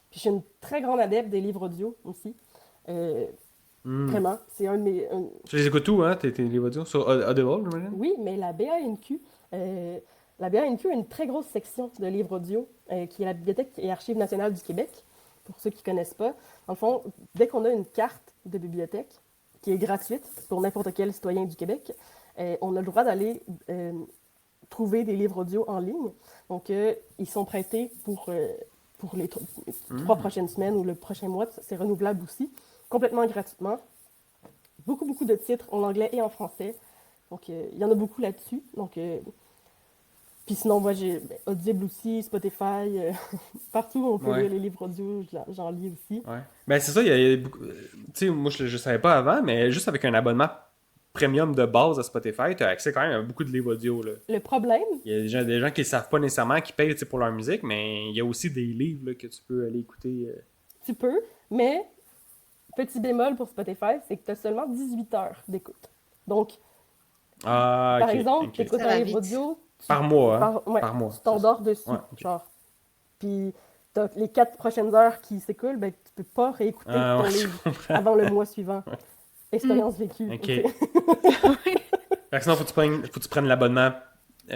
Puis, je suis une très grande adepte des livres audio aussi. Hmm. Vraiment. C'est un de mes... Tu les écoutes où, hein? Tes livres audio? Sur Audible, j'imagine? Oui, mais la BANQ, la BANQ a une très grosse section de livres audio qui est la Bibliothèque et Archives nationales du Québec. Pour ceux qui ne connaissent pas, dans le fond, dès qu'on a une carte de bibliothèque qui est gratuite pour n'importe quel citoyen du Québec, on a le droit d'aller trouver des livres audio en ligne. Donc, ils sont prêtés pour pour les 3 prochaines semaines ou le prochain mois. C'est renouvelable aussi, complètement gratuitement. Beaucoup de titres en anglais et en français. Donc, il y en a beaucoup là-dessus. Donc, puis sinon, moi, j'ai Audible aussi, Spotify, partout où on peut lire les livres audio, j'en lis aussi. Ouais. Ben, c'est ça, il y a beaucoup... Tu sais, moi, je savais pas avant, mais juste avec un abonnement premium de base à Spotify, tu as accès quand même à beaucoup de livres audio, là. Le problème... Il y a des gens qui ne savent pas nécessairement, qui payent pour leur musique, mais il y a aussi des livres là, que tu peux aller écouter. Tu peux, mais petit bémol pour Spotify, c'est que tu as seulement 18 heures d'écoute. Donc, par exemple, tu écoutes un livre audio... Par mois, hein? Par mois. Tu t'endors dessus, genre. Puis, t'as les 4 prochaines heures qui s'écoulent, ben, tu peux pas réécouter ton livre avant le mois suivant. Expérience vécue. OK. Fait que sinon, faut que tu prennes l'abonnement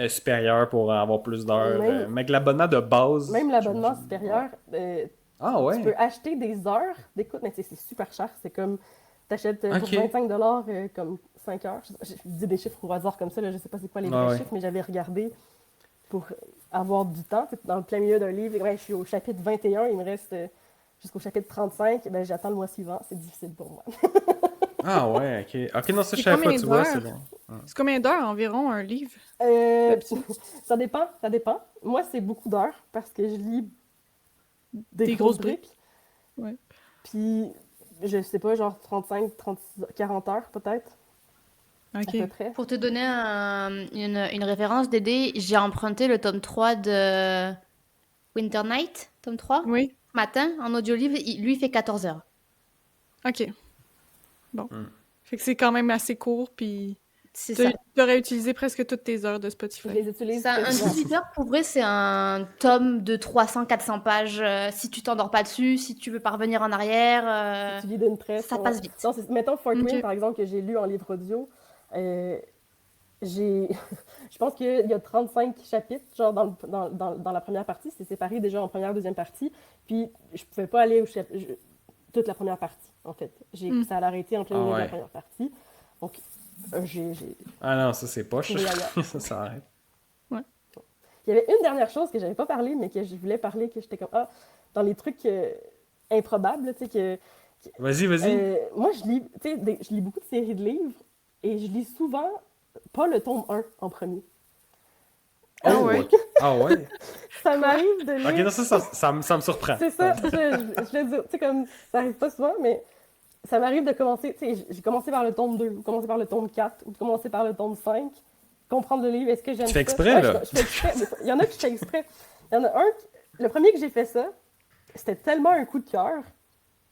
supérieur pour avoir plus d'heures. Mais avec l'abonnement de base... Même l'abonnement supérieur, tu peux acheter des heures d'écoute, mais c'est super cher. C'est comme, t'achètes pour 25$ comme 5 heures. Je dis des chiffres au hasard comme ça, là, je sais pas c'est quoi les vrais chiffres, mais j'avais regardé pour avoir du temps. Dans le plein milieu d'un livre, je suis au chapitre 21, il me reste jusqu'au chapitre 35, ben, j'attends le mois suivant. C'est difficile pour moi. Ah ouais, ok. Ok, non, ça, je savais pas, tu vois, c'est bon. C'est combien d'heures environ un livre? Ça dépend. Moi, c'est beaucoup d'heures parce que je lis des grosses briques. Ouais. Puis, je sais pas, genre 35, 36, 40 heures peut-être. Ok. À peu près. Pour te donner une référence, Dédé, j'ai emprunté le tome 3 de Winter Night, tome 3. Oui. Matin, en audiolivre, lui, il fait 14 heures. Ok. Bon. Fait que c'est quand même assez court, puis C'est ça. tu aurais utilisé presque toutes tes heures de Spotify. Je les utilise. Un 18 heures, pour vrai, c'est un tome de 300-400 pages. Si tu t'endors pas dessus, si tu veux parvenir en arrière, tu lis d'une traite. ça passe vite. Non, mettons Fort Wayne, par exemple, que j'ai lu en livre audio. Je pense qu'il y a 35 chapitres, genre dans la première partie. C'est séparé déjà en première, deuxième partie. Puis, je pouvais pas aller toute la première partie, en fait. Ça a arrêté en plein milieu de la première partie. Donc, Ah non, ça, c'est poche. Ça arrête. Ouais. Il y avait une dernière chose que j'avais pas parlé, mais que je voulais parler, que j'étais comme, dans les trucs improbables, tu sais, que... Vas-y. Moi, je lis beaucoup de séries de livres, et je lis souvent pas le tome 1 en premier. Ah ouais? Ah ouais? Ça m'arrive de lire... Ok, non, ça me surprend. C'est ça, je vais dire, tu sais, comme, ça arrive pas souvent, mais ça m'arrive de commencer, tu sais, j'ai commencé par le tome 2, ou commencer par le tome 4, ou commencer par le tome 5, comprendre le livre, est-ce que j'aime ça? Tu fais exprès, là? Je fais exprès, il y en a que je fais exprès. Il y en a un, le premier que j'ai fait ça, c'était tellement un coup de cœur,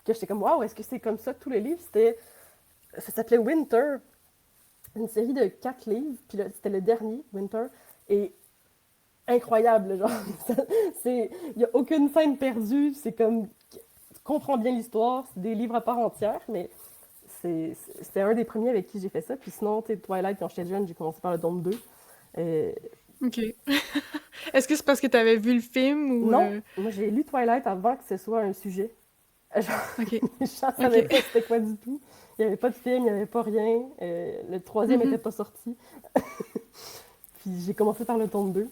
que j'étais comme, waouh, est-ce que c'est comme ça tous les livres? Ça s'appelait Winter, une série de 4 livres, puis c'était le dernier, Winter, et incroyable, genre, il n'y a aucune scène perdue, c'est comme, tu comprends bien l'histoire, c'est des livres à part entière, mais c'était un des premiers avec qui j'ai fait ça, puis sinon, tu sais, Twilight, quand j'étais jeune, j'ai commencé par le tome 2. Ok. Est-ce que c'est parce que tu avais vu le film ou... Non, moi j'ai lu Twilight avant que ce soit un sujet. Genre, Ok. je savais pas c'était quoi du tout. Il n'y avait pas de film, il n'y avait pas rien. Le troisième n'était pas sorti. Puis j'ai commencé par le tome 2.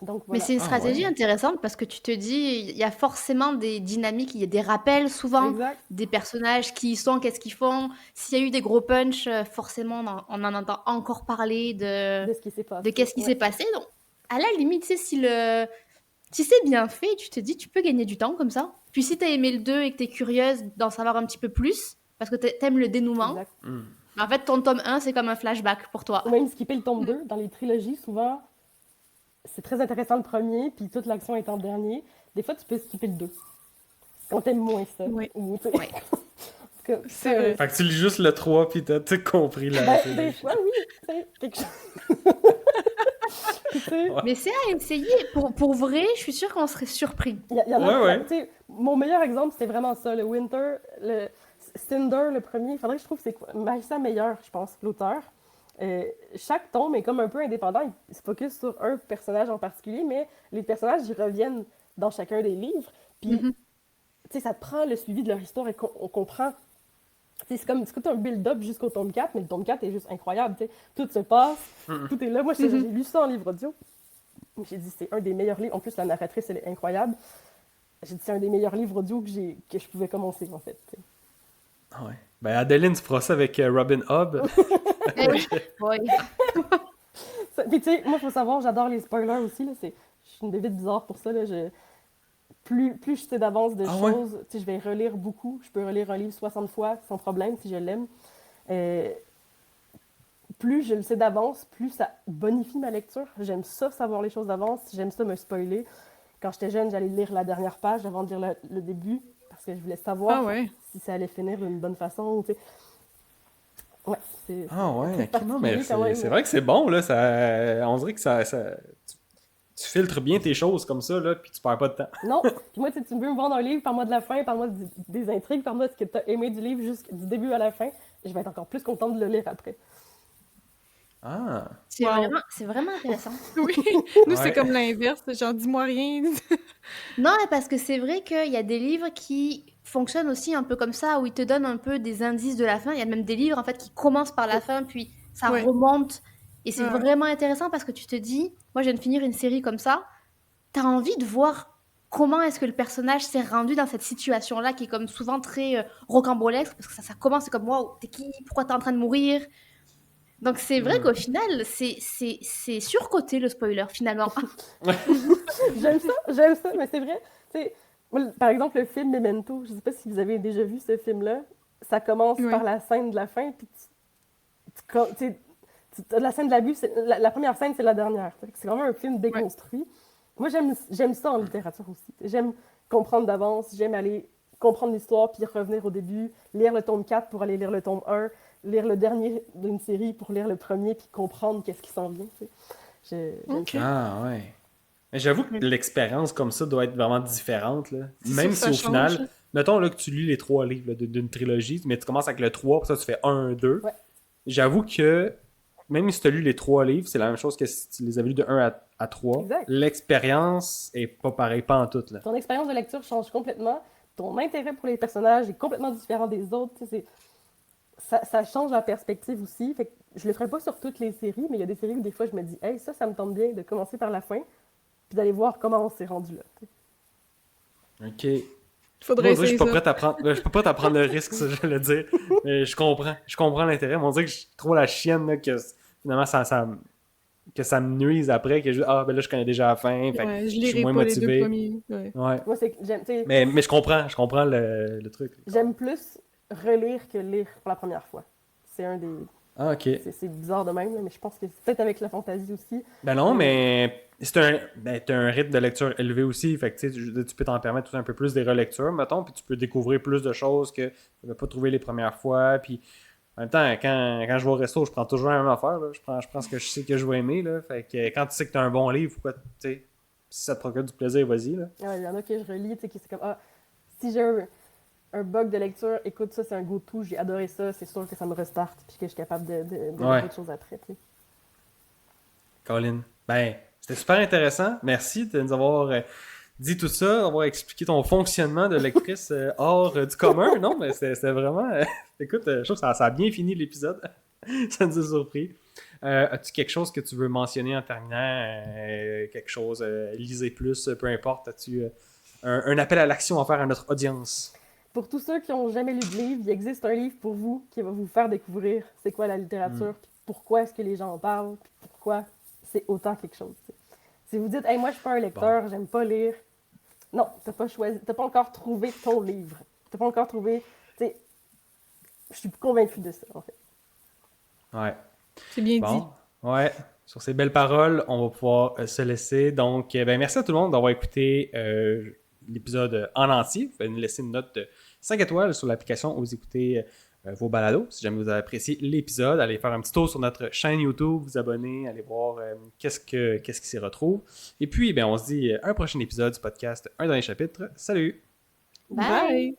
Donc, voilà. Mais c'est une stratégie intéressante parce que tu te dis, il y a forcément des dynamiques, il y a des rappels souvent, Exact. des personnages qui y sont, qu'est-ce qu'ils font. S'il y a eu des gros punch, forcément, on en entend encore parler de ce qui s'est passé. de qu'est-ce qui s'est passé. Donc, à la limite, tu sais, si c'est bien fait, tu te dis, tu peux gagner du temps comme ça. Puis si t'as aimé le 2 et que t'es curieuse d'en savoir un petit peu plus, parce que t'aimes le dénouement, en fait, ton tome 1, c'est comme un flashback pour toi. Ou même skipper le tome 2. Dans les trilogies, souvent, c'est très intéressant le premier, puis toute l'action est en dernier. Des fois, tu peux skipper le 2. Quand t'aimes moins ça. Oui. Ou, Ouais. C'est vrai. Fait que tu lis juste le 3 puis t'as tout compris là. Des fois, oui, c'est quelque chose. Mais c'est à essayer. Pour vrai, je suis sûre qu'on serait surpris. Il y en a, tu sais, mon meilleur exemple, c'est vraiment ça, le Winter, le Cinder, le premier. Il faudrait que je trouve c'est quoi. Marissa Meyer, je pense, l'auteur. Chaque tome est comme un peu indépendant. Il se focus sur un personnage en particulier, mais les personnages, ils reviennent dans chacun des livres. Puis, tu sais, ça te prend le suivi de leur histoire et on comprend. C'est comme un build-up jusqu'au tome 4, mais le tome 4 est juste incroyable. T'sais. Tout se passe, tout est là. Moi, j'ai lu ça en livre audio. J'ai dit, c'est un des meilleurs livres. En plus, la narratrice, elle est incroyable. j'ai dit, c'est un des meilleurs livres audio que je pouvais commencer, en fait. Ah ouais. Ben, Adeline, tu feras ça avec Robin Hobb. Oui. Puis tu sais, moi, il faut savoir, j'adore les spoilers aussi, là, je suis une bébête bizarre pour ça, là, plus je sais d'avance de choses, tu sais, je vais relire beaucoup, je peux relire un livre 60 fois sans problème, si je l'aime. Plus je le sais d'avance, plus ça bonifie ma lecture. J'aime ça, savoir les choses d'avance, j'aime ça me spoiler. Quand j'étais jeune, j'allais lire la dernière page avant de lire le début, parce que je voulais savoir si ça allait finir d'une bonne façon, tu sais. Ouais, c'est ok, non, mais c'est vrai que c'est bon, là, on dirait que tu filtres bien tes choses comme ça, là, puis tu perds pas de temps. Non, puis moi, tu veux me vendre un livre, parle-moi de la fin, parle-moi des intrigues, parle-moi de ce que tu as aimé du livre du début à la fin, je vais être encore plus contente de le lire après. Ah! C'est vraiment intéressant. Oui, nous, c'est comme l'inverse, genre, dis-moi rien. Non, parce que c'est vrai qu'il y a des livres qui fonctionnent aussi un peu comme ça, où ils te donnent un peu des indices de la fin. Il y a même des livres, en fait, qui commencent par la fin, puis ça remonte. Et c'est vraiment intéressant parce que tu te dis, moi, je viens de finir une série comme ça, t'as envie de voir comment est-ce que le personnage s'est rendu dans cette situation-là, qui est comme souvent très rocambolesque, parce que ça commence, c'est comme, wow, t'es qui? Pourquoi t'es en train de mourir? Donc c'est vrai qu'au final, c'est surcoté le spoiler, finalement. J'aime ça, mais c'est vrai. T'sais, par exemple, le film Memento, je sais pas si vous avez déjà vu ce film-là, ça commence par la scène de la fin, puis la scène de l'abus, la première scène, c'est la dernière. C'est vraiment un film déconstruit. Moi, j'aime ça en littérature aussi. J'aime comprendre d'avance, j'aime aller comprendre l'histoire, puis revenir au début, lire le tome 4 pour aller lire le tome 1, lire le dernier d'une série pour lire le premier, puis comprendre qu'est-ce qui s'en vient. J'aime ça. Ah, ouais. Mais j'avoue que l'expérience comme ça doit être vraiment différente, là. Même si au final, mettons là, que tu lis les 3 livres là, d'une trilogie, mais tu commences avec le 3, puis ça tu fais 1, 2. Ouais. J'avoue que même si tu as lu les 3 livres, c'est la même chose que si tu les avais lus de 1 à 3. Exact. L'expérience est pas pareille, pas en tout, là. Ton expérience de lecture change complètement. Ton intérêt pour les personnages est complètement différent des autres. Ça change la perspective aussi. Fait que je le ferai pas sur toutes les séries, mais il y a des séries où des fois je me dis « Hey, ça me tente bien de commencer par la fin, puis d'aller voir comment on s'est rendu là. » Ok. Faudrait je suis pas prête à prendre le risque, ça, je vais le dire. Mais je comprends l'intérêt. Mais on dirait que je trouve la chienne là, que finalement que ça me nuise après, que ben là je connais déjà la fin, fait je suis moins motivé. Les 2 premiers. Ouais. Moi, j'aime, mais je comprends le truc. J'aime plus relire que lire pour la première fois. C'est un des... Ah, ok. C'est bizarre de même, mais je pense que c'est peut-être avec la fantaisie aussi. Ben non, mais t'as un rythme de lecture élevé aussi, fait que tu peux t'en permettre tout un peu plus des relectures, mettons, puis tu peux découvrir plus de choses que tu n'avais pas trouvé les premières fois, puis en même temps, quand je vais au resto, je prends toujours la même affaire, là. Je prends ce que je sais que je vais aimer, là, fait que quand tu sais que tu as un bon livre, pourquoi, si ça te procure du plaisir, vas-y, là. Ouais, il y en a que je relis, qui c'est comme, si j'ai un bug de lecture, écoute, ça c'est un go-to, j'ai adoré ça, c'est sûr que ça me restarte, puis que je suis capable de lire autre chose après, tu sais. Colin, ben, c'était super intéressant. Merci de nous avoir dit tout ça, d'avoir expliqué ton fonctionnement de lectrice hors du commun. Non, mais c'était vraiment... écoute, je trouve que ça a bien fini l'épisode. Ça nous a surpris. As-tu quelque chose que tu veux mentionner en terminant? Quelque chose, lisez plus, peu importe. As-tu un appel à l'action à faire à notre audience? Pour tous ceux qui n'ont jamais lu de livre, il existe un livre pour vous qui va vous faire découvrir c'est quoi la littérature, puis pourquoi est-ce que les gens en parlent, puis pourquoi c'est autant quelque chose. T'sais. Si vous dites « Hey, moi, je suis pas un lecteur, j'aime pas lire », non, t'as pas encore trouvé ton livre. T'as pas encore trouvé... T'sais, je suis convaincue de ça, en fait. Ouais. C'est bien dit. Ouais. Sur ces belles paroles, on va pouvoir se laisser. Donc, merci à tout le monde d'avoir écouté l'épisode en entier. Vous pouvez nous laisser une note de 5 étoiles sur l'application où vous écoutez vos balados. Si jamais vous avez apprécié l'épisode, allez faire un petit tour sur notre chaîne YouTube, vous abonner, allez voir qu'est-ce qui s'y retrouve. Et puis, on se dit à un prochain épisode du podcast Un dernier chapitre. Salut! Bye!